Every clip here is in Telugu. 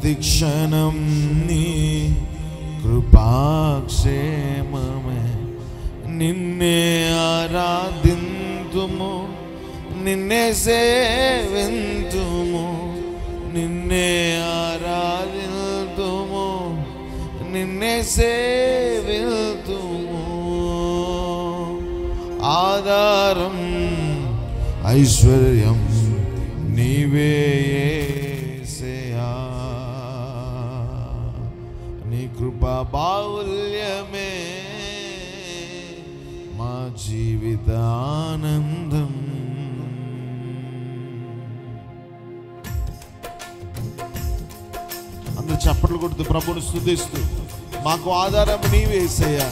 ప్రతి క్షణం నీ కృపాక్షేమమే. నిన్నే ఆరాధింతుము, నిన్నే సేవింతుము, నిన్నే ఆరాధింతుము, నిన్నే సేవింతుము. ఆధారం ఐశ్వర్యం నీవే యేసయ్యా, నీ కృపా బాహుల్యమే మా జీవిత ఆనందం. అందరూ చప్పట్లు కొడుతూ ప్రభువుని స్తుతిస్తూ, మాకు ఆధారం నీవే యేసయ్యా.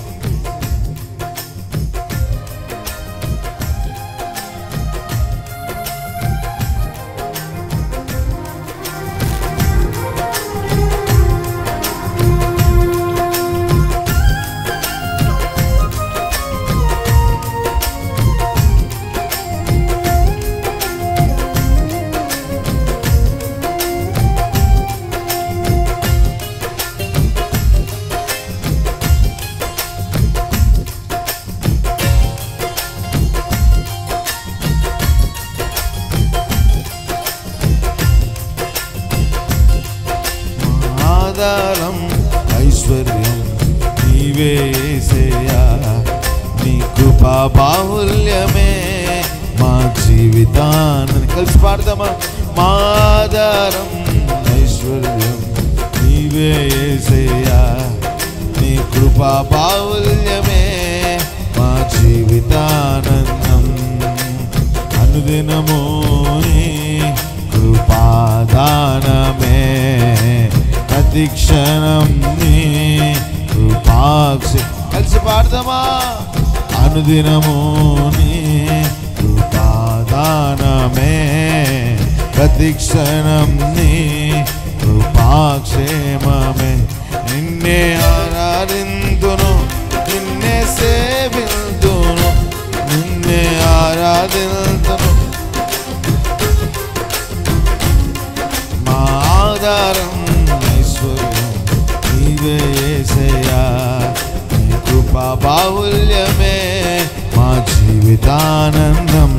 ఆధారం ఐశ్వర్యం నీవే యేసయ్యా, నీ కృపా బాహుల్యమే మా జీవితాన్ని. కలిసి పాడదామా? మా ఆధారం ఐశ్వర్యం నీవే యేసయ్యా, నీ కృపా బాహుల్యమే మా జీవితానందం. అనుదినము నీ కృపాదానమే, ప్రతి క్షణం నీ కృపాక్షి. కలిసి పాడదామా? అనుదినము నీ కృపాదానమే, ప్రతి క్షణం నీ కృపాక్షేమమే. నిన్నే ఆరాధింతును, నిన్నే సేవింతును, నిన్నే ఆరాధింతును. మా ఆధారం ఐశ్వర్యం నీవే యేసయ్యా, నీ కృపా బాహుల్యమే మా జీవితానందం.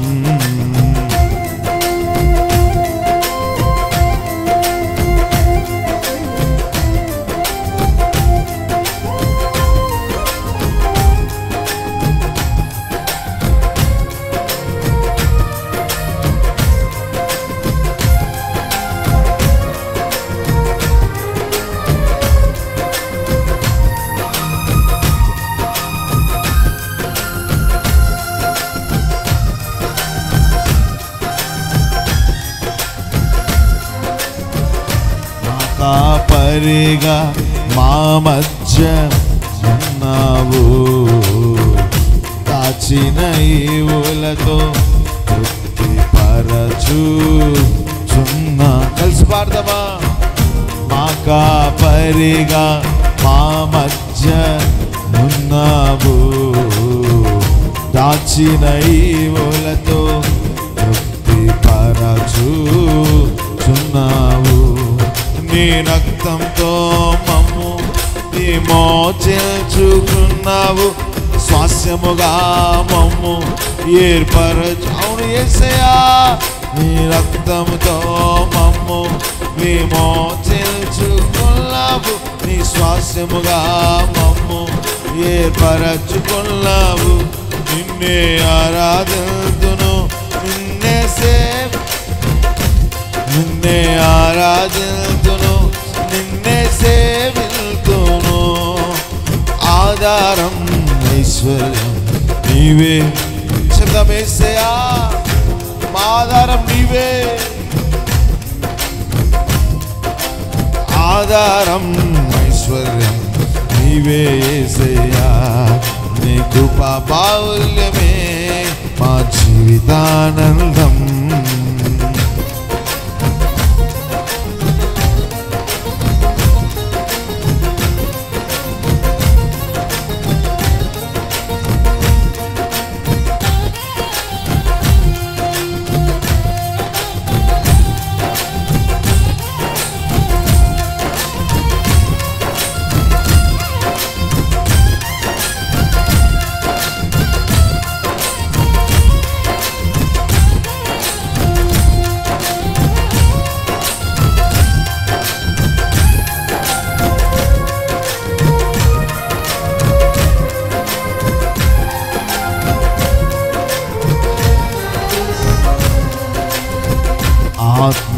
కాపరిగా మా మధ్య ఉన్నావు, దాచిన ఈవులతో తృప్తిపరచుచున్నా. కలిసి పాడదామా? మా కాపరిగా మా మధ్య ఉన్నావు, దాచిన ఈవులతో తృప్తిపరచుచున్నావు. నీ రక్తంతో మమ్ము విమోచించుకున్నావు, స్వాస్యముగా మమ్ము ఏర్పరచు. అవును యేసయ్యా, నీ రక్తంతో మమ్ము విమోచించుకున్నావు, నీ స్వాస్యముగా మమ్ము ఏర్పరచుకున్నావు. నిన్నే ఆరాధింతును, నిన్నే ఆరాధింతును, నిన్నే సేవింతును. ఆధారం ఐశ్వర్యం నీవే. శబ్దమేసయ్యా, మా ఆధారం నీవే. ఆధారం ఐశ్వర్యం నీవే యేసయ్యా, నీ కృపా బాహుల్యమే మా జీవితానందం.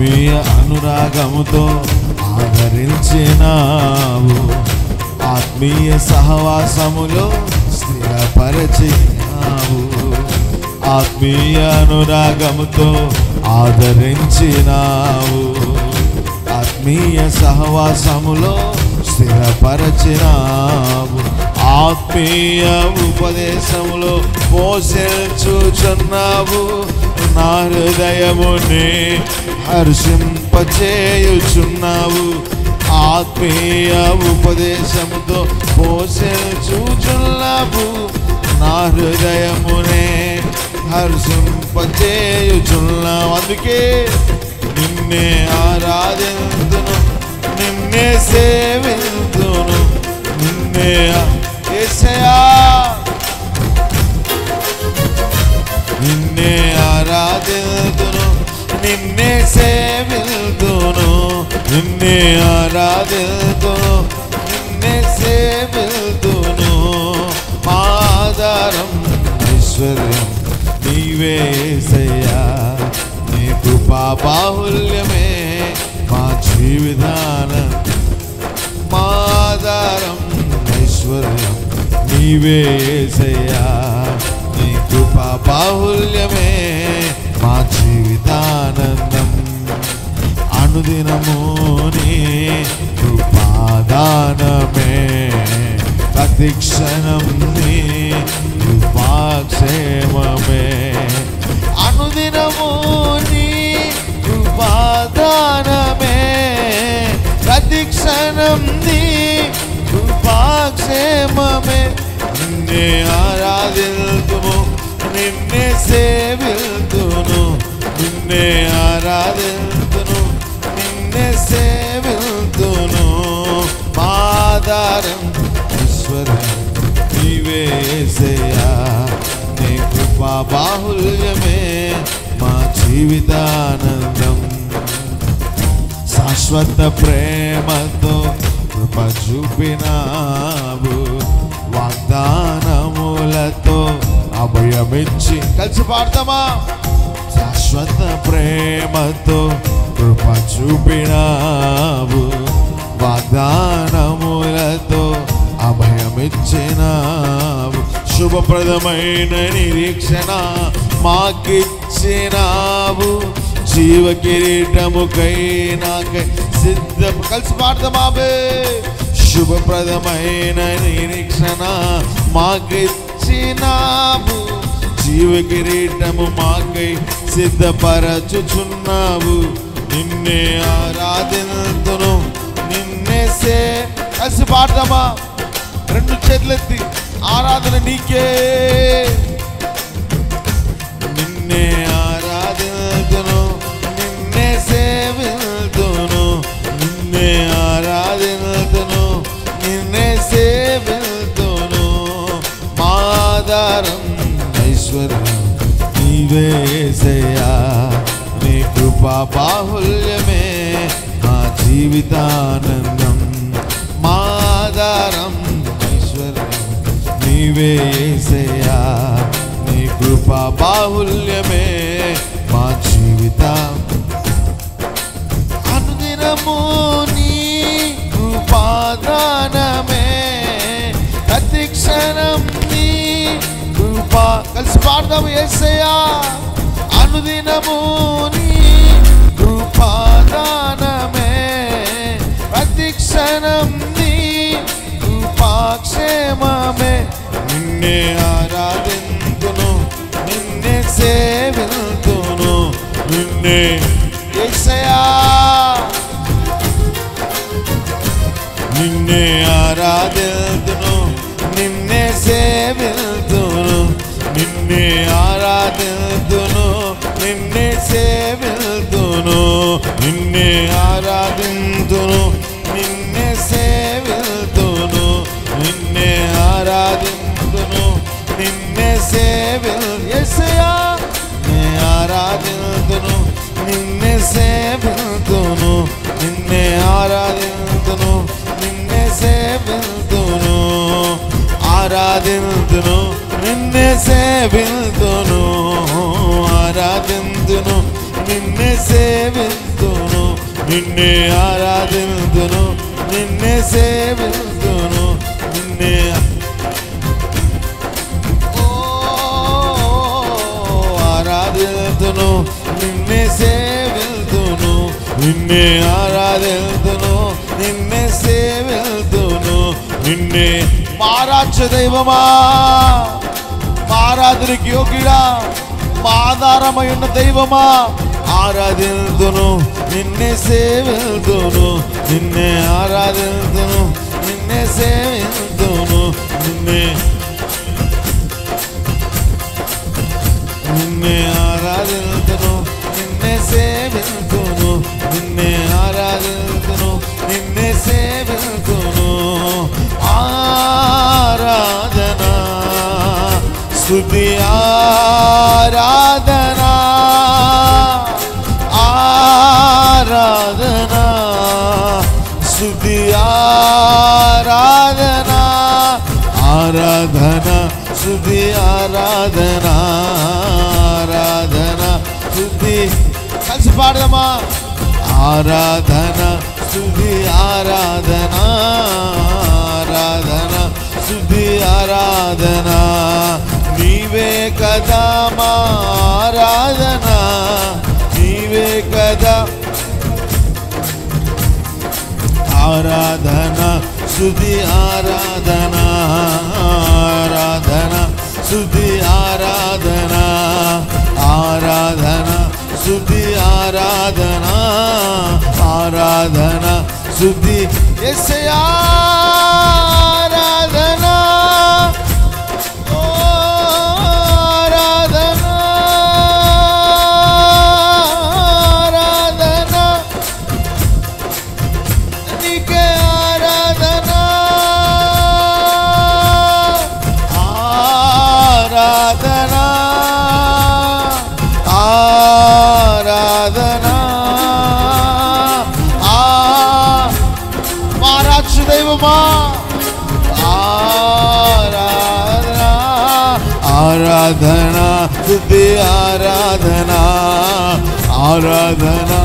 ఆత్మీయ అనురాగముతో ఆదరించినావు, ఆత్మీయ సహవాసములో స్థిరపరచినావు, ఆత్మీయ అనురాగముతో ఆదరించినావు, ఆత్మీయ సహవాసములో స్థిరపరచినావు, ఆత్మీయ ఉపదేశములో పోషించుచున్నావు, నా హృదయముని హర్షింపచేయుచున్నావు, ఆత్మీయ ఉపదేశముతో పోషించుచున్నావు, నా హృదయమునే హర్షింపచేయుచున్నావు. అందుకే నిన్నే ఆరాధింతును, నిన్నే సేవింతును, నిన్నే యేసయ్యా నిన్నే ఆరాధింతును, నిన్నే సేవింతును, నిన్నే ఆరాధింతును, నిన్నే సేవింతును. మా ఆధారం ఐశ్వర్యం నీవే యేసయ్యా, నీ కృపా బాహుల్యమే మా జీవితానం. మా ఆధారం ఐశ్వర్యం నీవే యేసయ్యా, నీ కృపా బాహుల్యమే మా జీవితానందం. అనుదినము నీ కృపాదానమే, ప్రతి క్షణం నీ కృపాక్షేమమే. అనుదినము నీ కృపాదానమే, ప్రతి క్షణం నీ కృపాక్షేమమే. నిన్నే ఆరాధింతుము, నిన్నే సేవింతును, నిన్నే ఆరాధింతును, నిన్నే సేవింతును. మా ఆధారం ఈశ్వరం నీవే యేసయ్యా, నీ కృపా బాహుల్యమే మా జీవితానందం. శాశ్వత ప్రేమతో కృప చూపినావు, వాగ్దానములతో అభయమిచ్చి కలిసి పాడతామా? శాశ్వత ప్రేమతో కృప చూపినావు, వాగ్దానములతో అభయమిచ్చినావు, శుభప్రదమైన నిరీక్షణ మాకిచ్చినావు, జీవ కిరీటముకై నాకై సిద్ధం. కలిసి పాడతామాబే. శుభప్రదమైన నిరీక్షణ మాకిచ్చినావు, జీవ కిరీటము మాకై సిద్ధపరచుచున్నావు, నిన్నే ఆరాధింతును, నిన్నే కలిసి పాడతామా? రెండు చేతులెత్తి ఆరాధన నీకే. నిన్నే ఆరాధింతును, నిన్నే సేవింతును, నిన్నే ఆరాధింతును, నిన్నే సేవింతును. మా ఆధారం ఐశ్వర్యం నీవే యేసయ్యా, నీ కృపా బాహుల్యమే మా జీవితానందం. మా ఆధారం ఐశ్వర్యం నీవే యేసయ్యా, నీ కృపా బాహుల్యమే మా జీవితం. అనుదినము నీ కృపాదానమే, ప్రతి క్షణం నీ కృపా. కలిసి పాడదాము యేసయ్యా. అనుదినము నీ కృపాదానమే, ప్రతి క్షణం నీ కృపాక్షేమమే. నిన్నే ఆరాధింతును, నిన్నే సేవింతును, నిన్నే యేసయ్యా, నిన్నే ఆరాధింతును, నిన్నే సేవింతును, నిన్నే ఆరాధింతును, నిన్నే సేవింతును, నిన్నే ఆరాధింతును, నిన్నే సేవింతును, నిన్నే ఆరాధింతును, నిన్నే యేసయ్యా, నే ఆరాధింతును, నిన్నే సేవింతును, నిన్నే ఆరాధింతును, నిన్నే సేవింతును, ఆరాధింతును, నిన్నే సేవింతును, ఆరాధింతును, నిన్నే సేవింతును. నిన్నే ఆరాధింతును, నిన్నే సేవింతును, నిన్నే ఆరాధింతును, నిన్నే సేవింతును, నిన్నే ఆరాధింతును, నిన్నే సేవింతును, నిన్నే మారాధ్య దైవమా, ఆరాధనకి యోగ్యుడా, మా ఆధారమై ఉన్న దైవమా, ఆరాధింతును, నిన్నే సేవింతును, నిన్నే ఆరాధింతును, నిన్నే సేవింతును, నిన్నే ఆరాధింతును, నిన్నే సేవింతును, నిన్నే ఆరాధింతును, నిన్నే సేవింతును. ఆరాధనా స్తుతి ఆరాధనా, ఆరాధనా స్తుతి ఆరాధనా, ఆరాధనా స్తుతి ఆరాధనా, ఆరాధనా స్తుతి. కలిసి పాడదామా. ఆరాధనా స్తుతి ఆరాధనా, ఆరాధనా స్తుతి ఆరాధనా, నీవే కదా మా ఆరాధనా, నీవే కదా. ఆరాధనా స్తుతి ఆరాధనా, ఆరాధనా స్తుతి ఆరాధనా, ఆరాధనా స్తుతి ఆరాధనా, ఆరాధనా స్తుతి. యేసయ్యా ఆరాధనా, ఆరాధనా, ఆరాధనా నీకే ఆరాధనా, ఆరాధనా, ఆరాధనా. మారాధ్య దైవమా, ఆరాధనా, ఆరాధనా స్తుతి ఆరాధనా, ఆరాధనా,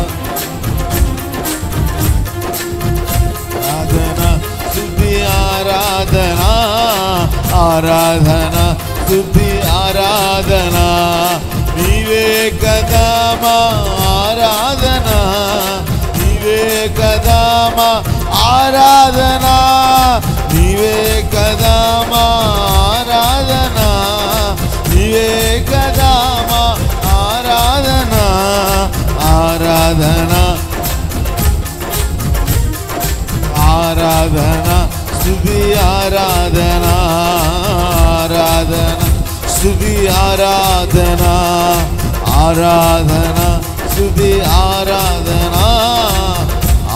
ఆరాధనా స్తుతి ఆరాధనా, ఆరాధనా స్తుతి ఆరాధనా, నీవే కదా మా ఆరాధనా, నీవే కదా మా ఆరాధనా, నీవే కదా మా ఆరాధనా, నీవే కదా మా ఆరాధనా, ఆరాధనా, ఆరాధనా స్తుతి ఆరాధనా, ఆరాధనా స్తుతి ఆరాధనా, ఆరాధనా స్తుతి ఆరాధనా,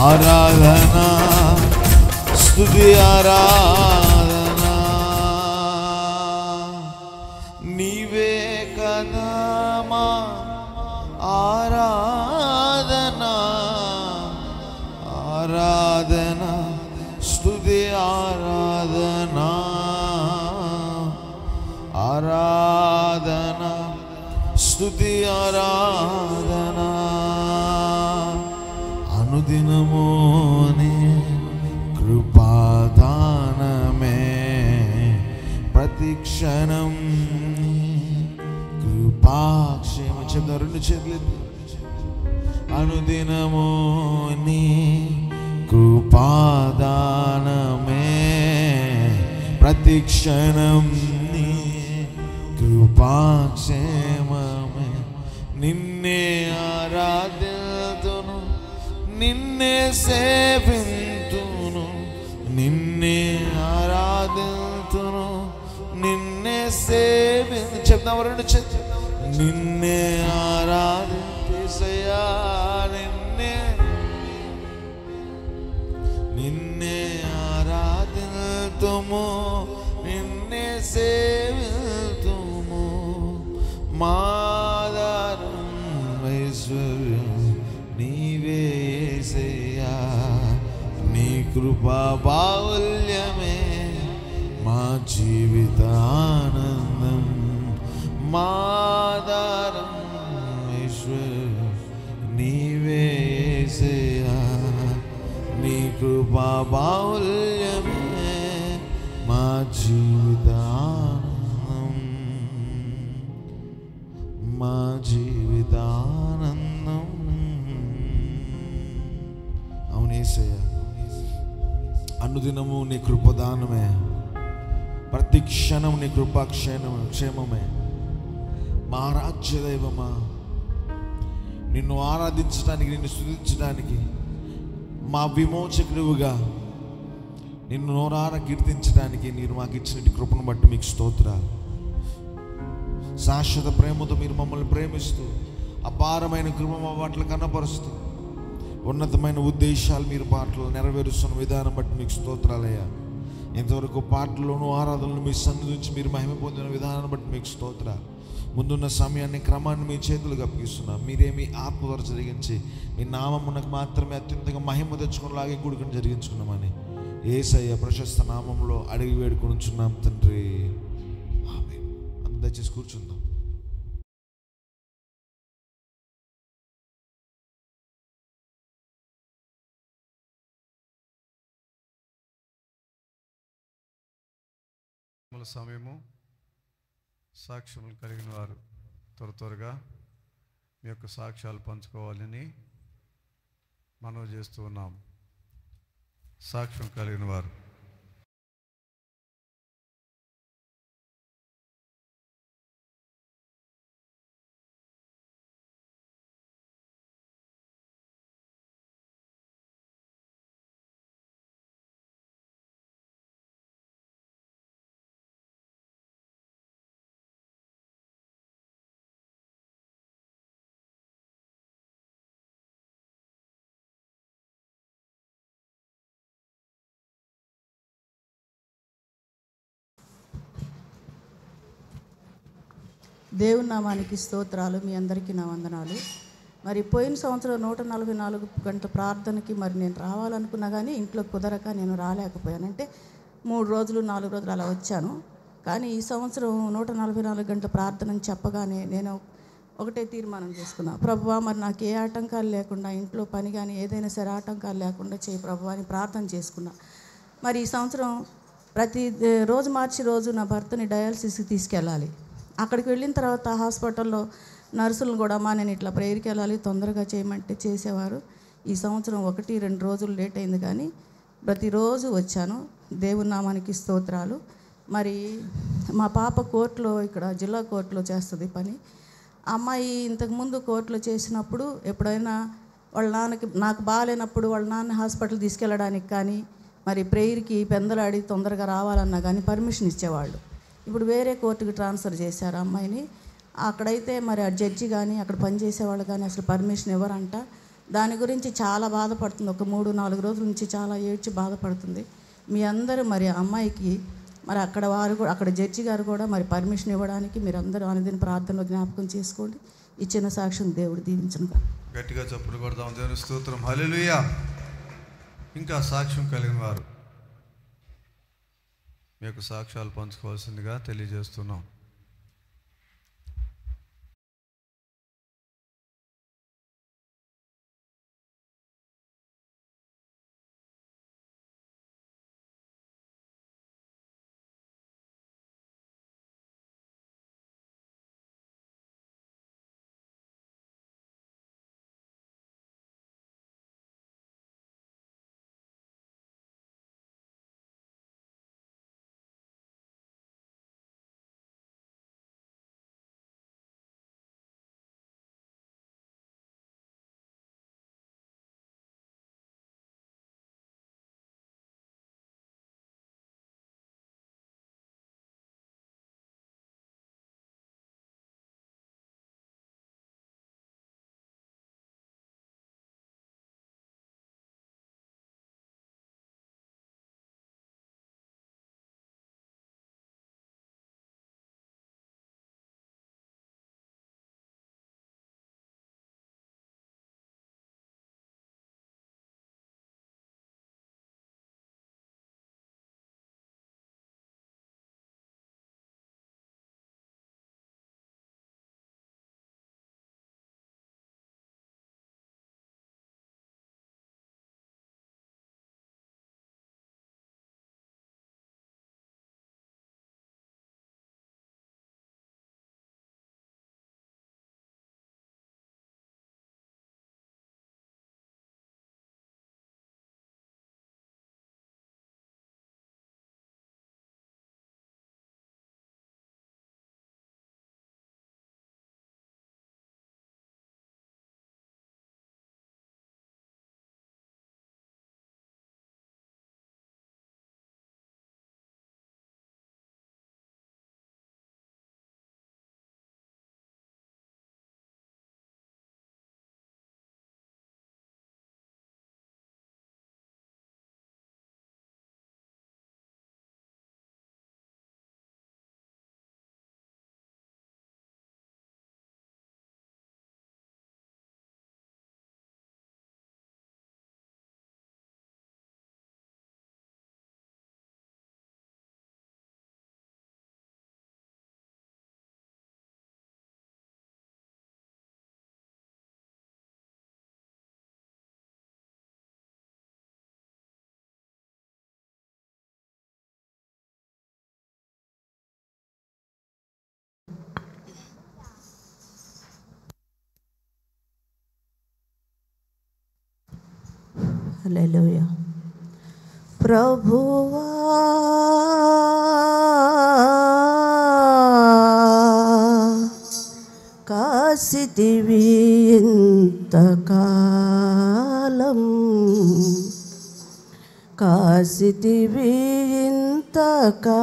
ఆరాధనా స్తుతి ఆరాధనా. నీవే కదా మా ఆరాధనా, ఆరాధనా స్తుతి ఆరాధనా, ఆరాధనా స్తుతి ఆరాధనా. అనుదినము నీ కృపాదానమే, ప్రతిక్షణం కృపాక్షేమం. చెప్తాం రెండు చేతులు. అనుదినము నీ కృపాదానమే, ప్రతిక్షణం నీ కృపాక్షేమమే, నిన్నే ఆరాధింతును, నిన్నే సేవింతును, నిన్నే ఆరాధింతును, నిన్నే సేవింతు. చెప్తాం రెండు చేతులు. నిన్నే ఆరాధించేసయ్యా, నిన్నే, నిన్నే ఆరాధింతుము, నిన్నే సేవింతుము, మాదారం ఐశ్వర్యం నీవే యేసయ్యా, నీ కృపా బాహుల్యమే మా జీవిత ఆనందం, మాదారం ఐశ్వర్యం నీవే యేసయ్యా, బాహుల్యమే మా జీవితానందం, మా జీవితానందం. అవును యేసయ్య, అనుదినము నీ కృపదానమే, ప్రతి క్షణం నీ క్షేమమే. మా ఆరాధ్య దైవమా, నిన్ను ఆరాధించడానికి, నిన్ను స్తుతించడానికి, మా విమోచకుడివిగా నిన్ను నోరార కీర్తించడానికి మీరు మాకు ఇచ్చిన కృపను బట్టి మీకు స్తోత్రాలు. శాశ్వత ప్రేమతో మీరు మమ్మల్ని ప్రేమిస్తూ, అపారమైన కృప మా పట్ల కనపరుస్తూ, ఉన్నతమైన ఉద్దేశాలు మీరు పాటలు నెరవేరుస్తున్న విధానం బట్టి మీకు స్తోత్రాలయ్యా. ఇంతవరకు పాటల్లోనూ ఆరాధనలు మీ సన్నిధి నుంచి మీరు మహిమ పొందిన విధానాన్ని బట్టి మీకు స్తోత్రాలు. ముందున్న సమయాన్ని, క్రమాన్ని మీ చేతులకు అప్పగిస్తున్నాం. మీరేమి ఆత్మ ద్వారా జరిగించి మీ నామమునకు మాత్రమే అత్యంతంగా మహిమ తెచ్చుకునేలాగే కూడుకుని జరిగించుకున్నామని యేసయ్య ప్రశస్త నామంలో అడిగి వేడుకొనుచున్నాం తండ్రి, ఆమేన్. అందరూ దయచేసి కూర్చుందాం. సమయము సాక్ష్యములు కలిగిన వారు త్వరగా మీ యొక్క సాక్ష్యాలు పంచుకోవాలని మనవి చేస్తూ ఉన్నాం. సాక్ష్యం కలిగిన వారు దేవుని నామానికి స్తోత్రాలు. మీ అందరికీ నా వందనాలు. మరి పోయిన సంవత్సరం 144 గంటల ప్రార్థనకి మరి నేను రావాలనుకున్నా కానీ ఇంట్లో కుదరక నేను రాలేకపోయాను. అంటే 3 రోజులు 4 రోజులు అలా వచ్చాను. కానీ ఈ సంవత్సరం 144 గంటల ప్రార్థనని చెప్పగానే నేను ఒకటే తీర్మానం చేసుకున్నా, ప్రభువా మరి నాకు ఏ ఆటంకాలు లేకుండా, ఇంట్లో పని కానీ ఏదైనా సరే ఆటంకాలు లేకుండా చేయి ప్రభువా అని ప్రార్థన చేసుకున్నా. మరి ఈ సంవత్సరం ప్రతి రోజు మార్చి రోజు నా భర్తని డయాలసిస్కి తీసుకెళ్ళాలి. అక్కడికి వెళ్ళిన తర్వాత హాస్పిటల్లో నర్సులను కూడా నేను ఇట్లా ప్రేయర్కి వెళ్ళాలి తొందరగా చేయమంటే చేసేవారు. ఈ సంవత్సరం 1-2 రోజులు లేట్ అయింది కానీ ప్రతిరోజు వచ్చాను. దేవుని నామానికి స్తోత్రాలు. మరి మా పాప కోర్టులో, ఇక్కడ జిల్లా కోర్టులో చేస్తుంది పని. అమ్మాయి ఇంతకుముందు కోర్టులో చేసినప్పుడు ఎప్పుడైనా వాళ్ళ నాన్నకి, నాకు బాగాలేనప్పుడు వాళ్ళ నాన్న హాస్పిటల్ తీసుకెళ్ళడానికి కానీ మరి ప్రేయర్కి పెందలాడి తొందరగా రావాలన్నా కానీ పర్మిషన్ ఇచ్చేవాళ్ళు. ఇప్పుడు వేరే కోర్టుకి ట్రాన్స్ఫర్ చేశారు అమ్మాయిని. అక్కడైతే మరి ఆ జడ్జి కానీ అక్కడ పనిచేసేవాళ్ళు కానీ అసలు పర్మిషన్ ఇవ్వరంట. దాని గురించి చాలా బాధపడుతుంది. ఒక 3-4 రోజుల నుంచి చాలా ఏడ్చి బాధపడుతుంది. మీ అందరూ మరి అమ్మాయికి మరి అక్కడ వారు కూడా, అక్కడ జడ్జి గారు కూడా మరి పర్మిషన్ ఇవ్వడానికి మీరు అందరూ అనుదిన ప్రార్థనలో జ్ఞాపకం చేసుకోండి. ఇచ్చిన సాక్ష్యం దేవుడు దీవించునుగా. గట్టిగా చప్పుడు కొడదాం. దేవుని స్తోత్రం, హల్లెలూయా. ఇంకా సాక్ష్యం కలిగిన వారు మీ యొక్క సాక్ష్యాలు పంచుకోవాల్సిందిగా తెలియజేస్తున్నాం. హల్లెలూయా. ప్రభువా కాసితివి ఇంతకాలం, కాసితివి ఇంతకాలం,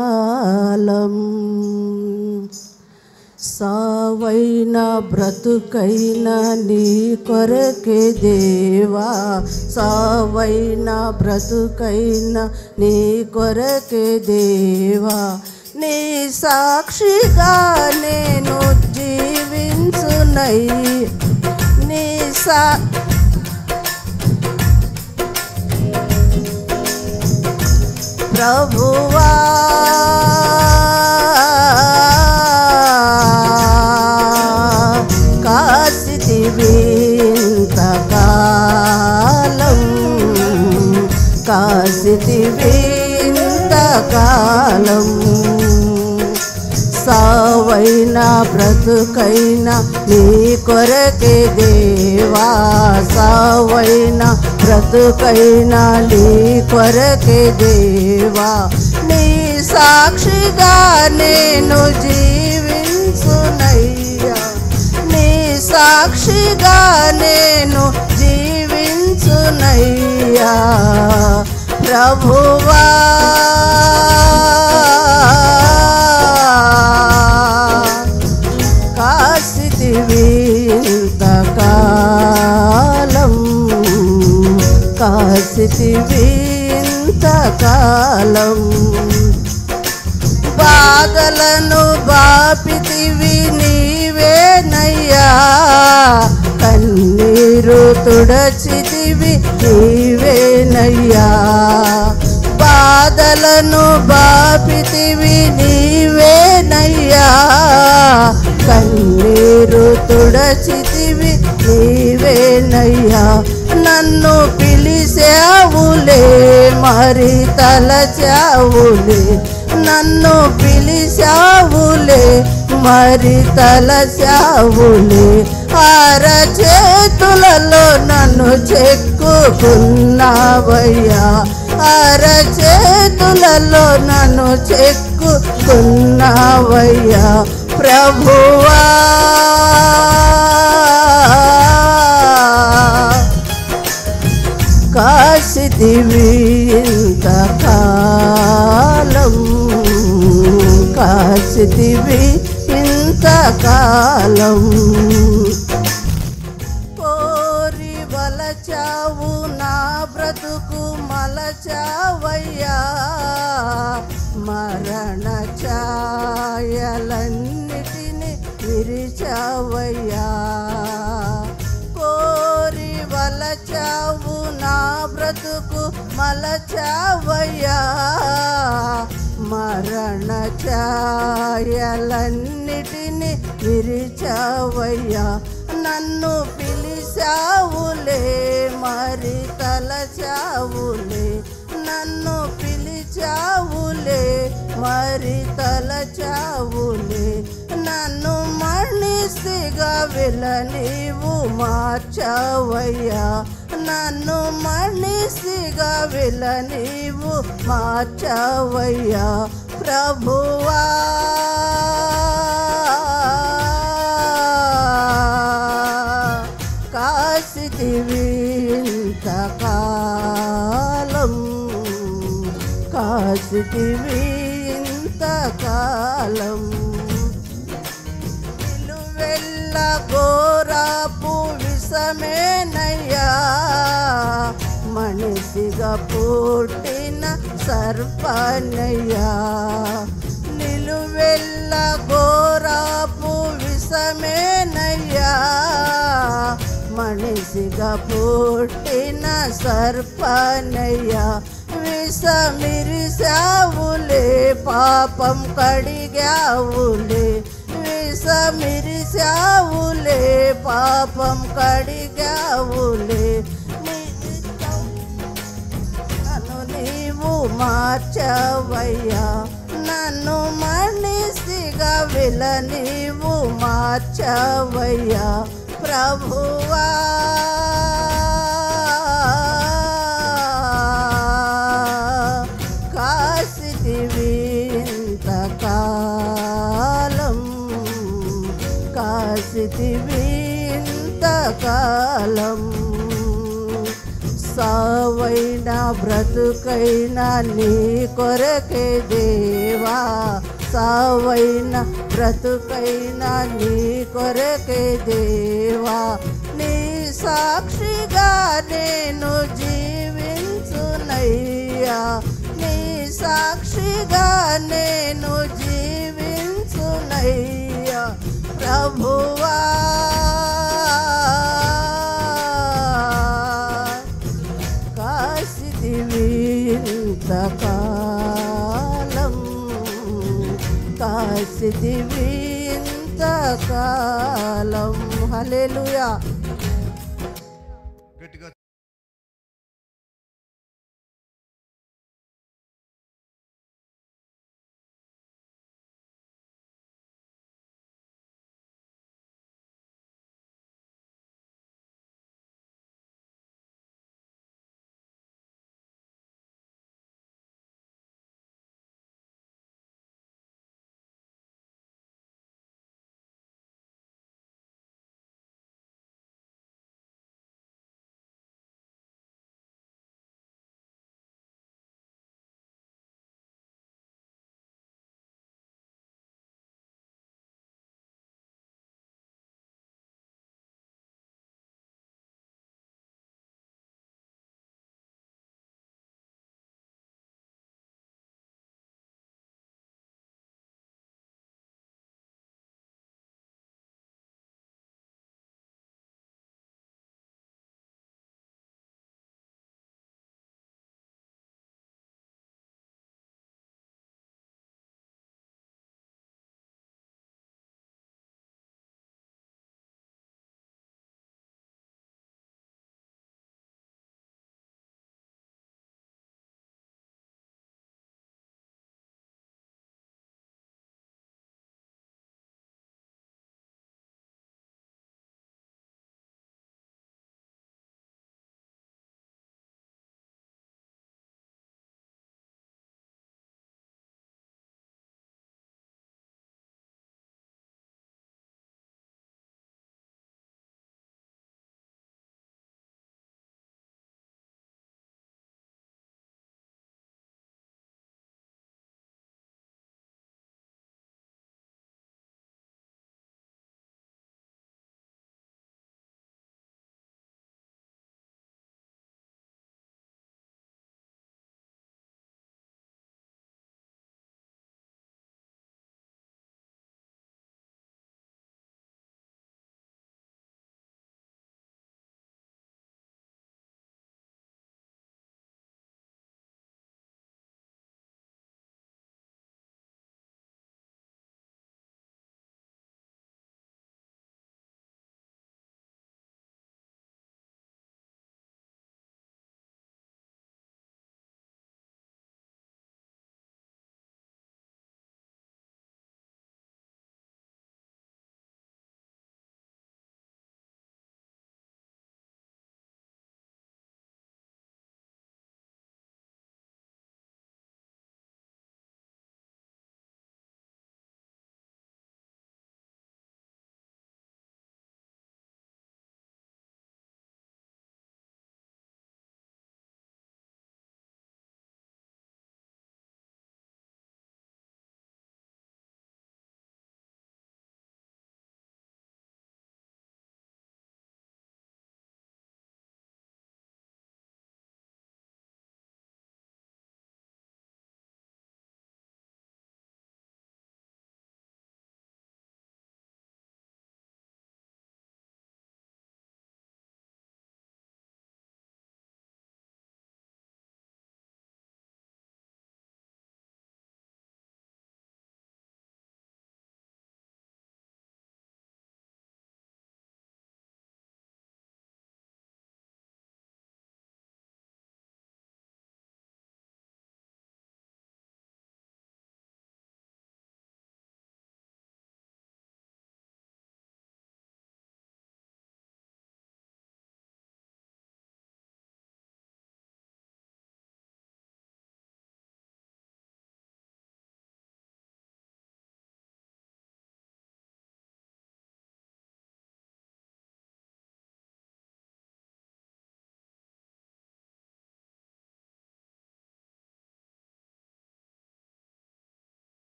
సావైన బ్రతుకైన నీ కొరకే దేవా, సావైన బ్రతుకైన నీ కొరకే దేవా, నీ సాక్షిగా నేను జీవించునై, నీ ప్రభువా కాసితివి ఇంతకాలం, కాసితివి ఇంతకాలం, సావైన బ్రతుకైన నీ కొరకే దేవా, సావైన బ్రతుకైన నీ కొరకే దేవా, నీ సాక్షిగా నేను జీవించునయ్యా, నీ సాక్షిగా నేను జీవించునయ్యా. ప్రభువా కాసితివి ఇంతకాలం, కాసితివి ఇంతకాలం, బాధలను బాపితివి నీవేనయ్యా, కన్నీరు తుడచితివి నీవేనయ్యా, బాధలను బాపితివి నీవేనయ్యా, కన్నీరు తుడచితివి నీవేనయ్యా, నన్ను పిలిచావులే మరి తలచావులే, నన్ను పిలిచావులే మరి తలచావులే, అరచేతులలో నన్ను చెక్కుకున్నావయ్యా, అరచేతులలో నన్ను చెక్కుకున్నావయ్యా. ప్రభువా కాసితివి ఇంతకాలం, కాసితివి ఇంతకాలం, కోరి వలచావు నా బ్రతుకు మలచావయ్యా, మరణ ఛాయలన్నిటిని విరిచావయ్యా, కోరి వలచావు నా బ్రతుకు మలచావయ్యా, మరణ ఛాయలన్నిటిని విరిచావయ్యా, నన్ను పిలిచావులే మరి తలచావులే, నన్ను పిలిచావులే మరి తలచావులే, నన్ను మనిషిగా వెళ్ళ నీవు మార్చావయ్యా, నన్ను మనిషిగా వెళ్ళ నీవు మార్చావయ్యా. ప్రభువా కాసితివి ఇంతకాలం, కాసితివి ఇంతకాలం, నిలువెల్ల ఘోరపు విషమేనయ్యా, మనిషిగా పుట్టిన సర్పనయ్యా, నిలువెల్ల ఘోరపు విషమేనయ్యా, మనిషిగా పుట్టిన సర్పనయ్యా, విషమిరిసావులే పాపం కడిగావులే, విషమిరిసావులే పాపం కడిగావులే, నన్ను నీవు మార్చావయ్యా, నన్ను మనిషిగా వెళ్ళ నీవు మార్చావయ్యా. ప్రభువా కాసితివి ఇంతకాలం, సావైనా బ్రతుకైనా నీ కొరకే దేవా, సావైనా బ్రతుకైనా నీ కొరకే దేవా. నీ సాక్షిగా నేను జీవించునయ్యా, నీ సాక్షిగా నేను జీవించునయ్యా ప్రభువా. కాసితివి ఇంతకాలం, కాసితివి ఇంతకాలం. Hallelujah.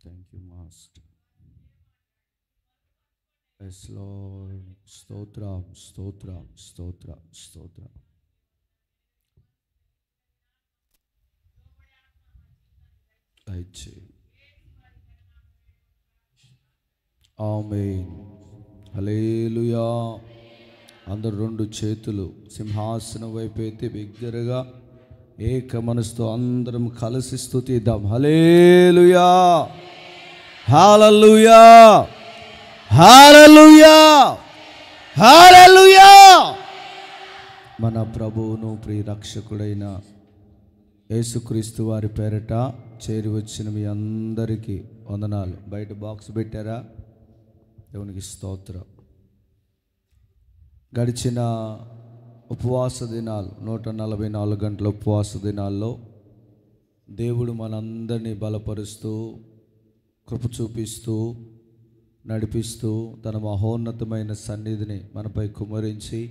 Thank you master. Yes lord. స్తోత్రం స్తోత్రం స్తోత్రం స్తోత్రం. దయచేయి. ఆమేన్. హల్లెలూయా. అందరు రెండు చేతులు సింహాసనం వైపు ఎత్తి బిగ్గరగా ఏక మనసుతో అందరం కలిసి స్తుతిద్దాం. హల్లెలూయా హల్లెలూయా హల్లెలూయా హల్లెలూయా. మన ప్రభువును ప్రియరక్షకుడైన యేసుక్రీస్తు వారి పేరట చేరి వచ్చిన మీ అందరికీ వందనాలు. బయట బాక్స్ పెట్టారా? దేవునికి స్తోత్రం. గడిచిన ఉపవాస దినాలు 144 గంటల ఉపవాస దినాల్లో దేవుడు మనందరినీ బలపరుస్తూ కృప చూపిస్తూ నడిపిస్తూ తన మహోన్నతమైన సన్నిధిని మనపై కుమ్మరించి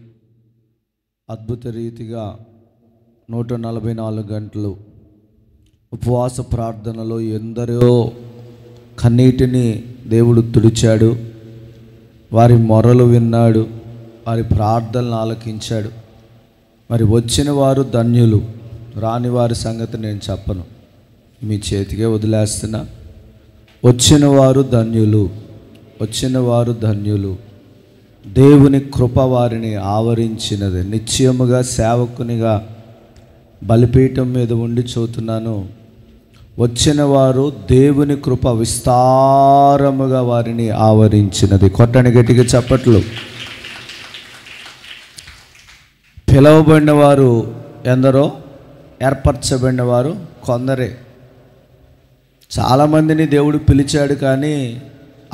అద్భుత రీతిగా 144 గంటలు ఉపవాస ప్రార్థనలో ఎందరో కన్నీటిని దేవుడు తుడిచాడు. వారి మొరలు విన్నాడు, వారి ప్రార్థనలు ఆలకించాడు. మరి వచ్చిన వారు ధన్యులు, రాని వారి సంగతి నేను చెప్పను, మీ చేతికే వదిలేస్తున్నా. వచ్చిన వారు ధన్యులు, వచ్చిన వారు ధన్యులు. దేవుని కృప వారిని ఆవరించినది. నిశ్చయముగా సేవకునిగా బలిపీఠం మీద ఉండి చూస్తున్నాను, వచ్చిన వారు దేవుని కృప విస్తారముగా వారిని ఆవరించినది. కొట్టని గట్టిగా చప్పట్లు. పిలవబడిన వారు ఎందరో, ఏర్పరచబడిన వారు కొందరే. చాలామందిని దేవుడు పిలిచాడు, కానీ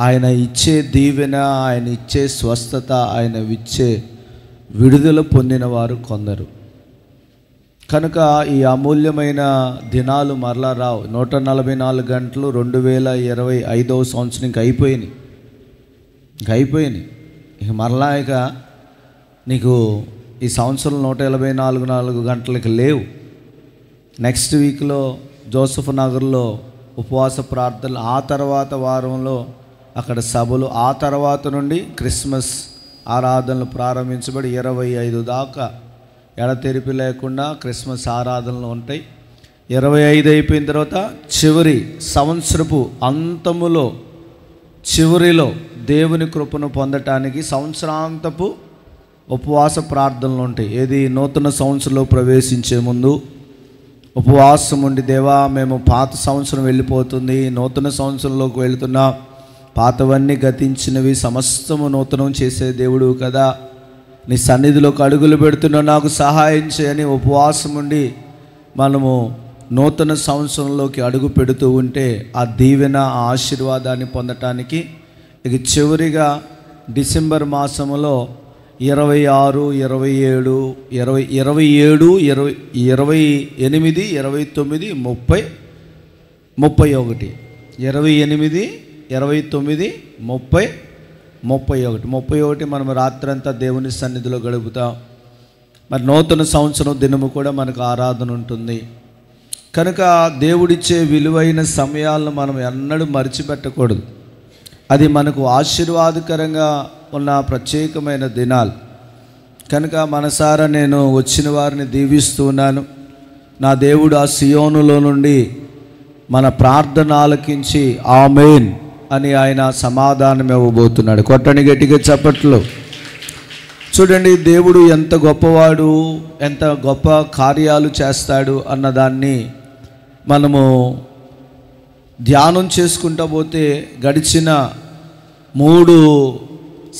ఆయన ఇచ్చే దీవెన, ఆయన ఇచ్చే స్వస్థత, ఆయన ఇచ్చే విడుదల పొందిన వారు కొందరు. కనుక ఈ అమూల్యమైన దినాలు మరలా రావు. 144 గంటలు 2025వ సంవత్సరం ఇంక అయిపోయినాయి. ఇక మరలా ఇక నీకు ఈ సంవత్సరం 184 గంటలకి లేవు. నెక్స్ట్ వీక్లో జోసఫ్ నగర్లో ఉపవాస ప్రార్థనలు, ఆ తర్వాత వారంలో అక్కడ సభలు, ఆ తర్వాత నుండి క్రిస్మస్ ఆరాధనలు ప్రారంభించబడి 25 దాకా ఎడతెరిపి లేకుండా క్రిస్మస్ ఆరాధనలు ఉంటాయి. 25 అయిపోయిన తర్వాత చివరి సంవత్సరపు అంతములో చివరిలో దేవుని కృపను పొందటానికి సంవత్సరాంతపు ఉపవాస ప్రార్థనలు ఉంటాయి. ఏది నూతన సంవత్సరంలో ప్రవేశించే ముందు ఉపవాసం ఉండి, దేవా మేము పాత సంవత్సరం వెళ్ళిపోతుంది, నూతన సంవత్సరంలోకి వెళుతున్నా, పాతవన్నీ గతించినవి, సమస్తము నూతనం చేసే దేవుడు కదా, నీ సన్నిధిలోకి అడుగులు పెడుతున్నా, నాకు సహాయం చేయని ఉపవాసం ఉండి మనము నూతన సంవత్సరంలోకి అడుగు పెడుతూ ఉంటే ఆ దీవెన, ఆ ఆశీర్వాదాన్ని పొందటానికి ఇక చివరిగా డిసెంబర్ మాసంలో 26, 27, 28, 29, 30, 31, 28, 29, 30, 31 మనం రాత్రంతా దేవుని సన్నిధిలో గడుపుతాం. మరి నూతన సంవత్సరం దినము కూడా మనకు ఆరాధన ఉంటుంది. కనుక దేవుడిచ్చే విలువైన సమయాలను మనం ఎన్నడూ మర్చిపెట్టకూడదు. అది మనకు ఆశీర్వాదకరంగా ఉన్న ప్రత్యేకమైన దినాలు. కనుక మనసారా నేను వచ్చిన వారిని దీవిస్తూ ఉన్నాను. నా దేవుడు ఆ సియోనులో నుండి మన ప్రార్థన ఆలకించి ఆమేన్ అని ఆయన సమాధానం ఇవ్వబోతున్నాడు. కొట్టని గట్టిగా చప్పట్లు. చూడండి, దేవుడు ఎంత గొప్పవాడు, ఎంత గొప్ప కార్యాలు చేస్తాడు అన్నదాన్ని మనము ధ్యానం చేసుకుంటూ పోతే గడిచిన 3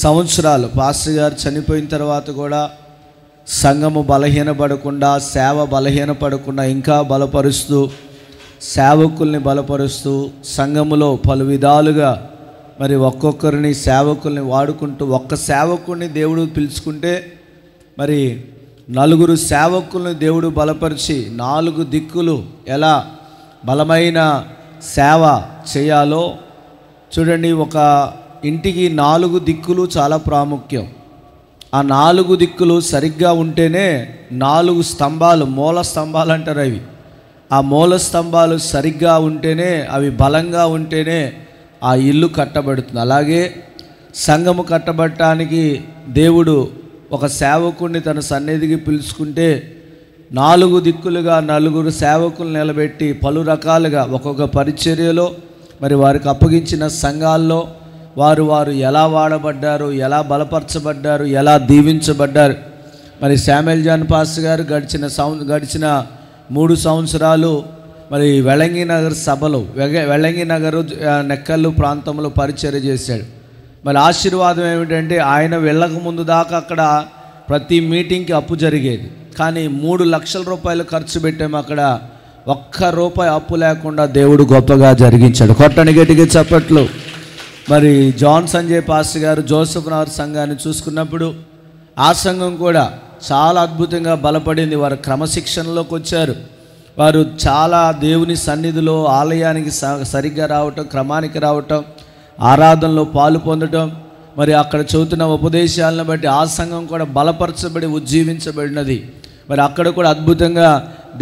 సంవత్సరాలు పాస్టర్ గారు చనిపోయిన తర్వాత కూడా సంఘము బలహీనపడకుండా, సేవ బలహీనపడకుండా ఇంకా బలపరుస్తూ, సేవకుల్ని బలపరుస్తూ, సంఘములో పలు విధాలుగా మరి ఒక్కొక్కరిని సేవకుల్ని వాడుకుంటూ, ఒక్క సేవకుడిని దేవుడు పిలుచుకుంటే మరి 4 సేవకుల్ని దేవుడు బలపరిచి 4 దిక్కులు ఎలా బలమైన సేవ చేయాలో చూడండి. ఒక ఇంటికి 4 దిక్కులు చాలా ప్రాముఖ్యం. ఆ 4 దిక్కులు సరిగ్గా ఉంటేనే 4 స్తంభాలు, మూల స్తంభాలు అంటారు అవి. ఆ మూల స్తంభాలు సరిగ్గా ఉంటేనే, అవి బలంగా ఉంటేనే ఆ ఇల్లు కట్టబడుతుంది. అలాగే సంఘము కట్టబడటానికి దేవుడు ఒక సేవకుడిని తన సన్నిధికి పిలుచుకుంటే 4 దిక్కులుగా 4 సేవకులు నిలబెట్టి పలు రకాలుగా ఒక్కొక్క పరిచర్యలో మరి వారికి అప్పగించిన సంఘాల్లో వారు ఎలా వాడబడ్డారు, ఎలా బలపరచబడ్డారు, ఎలా దీవించబడ్డారు. మరి శామ్యూల్ జాన్ పాస్టర్ గారు గడిచిన 3 సంవత్సరాలు మరి వెలంగి నగర్ సభలో వెలంగి నగరు నెక్కల్లు ప్రాంతంలో పరిచర్య చేశాడు. మరి ఆశీర్వాదం ఏమిటంటే ఆయన వెళ్ళక ముందు దాకా అక్కడ ప్రతి మీటింగ్కి అప్పు జరిగేది. కానీ 3 లక్షల రూపాయలు ఖర్చు పెట్టాము. అక్కడ ₹1 అప్పు లేకుండా దేవుడు గొప్పగా జరిగించాడు. కొట్టని గట్టిగా చప్పట్లు. మరి జాన్ సంజయ్ పాస్టర్ గారు జోసెఫ్ నగర్ సంఘాన్ని చూసుకున్నప్పుడు ఆ సంఘం కూడా చాలా అద్భుతంగా బలపడింది. వారు క్రమశిక్షణలోకి వచ్చారు. వారు చాలా దేవుని సన్నిధిలో ఆలయానికి సరిగ్గా రావటం, క్రమానికి రావటం, ఆరాధనలో పాలు పొందటం, మరి అక్కడ చదువుతున్న ఉపదేశాలను బట్టి ఆ సంఘం కూడా బలపరచబడి ఉజ్జీవించబడినది. మరి అక్కడ కూడా అద్భుతంగా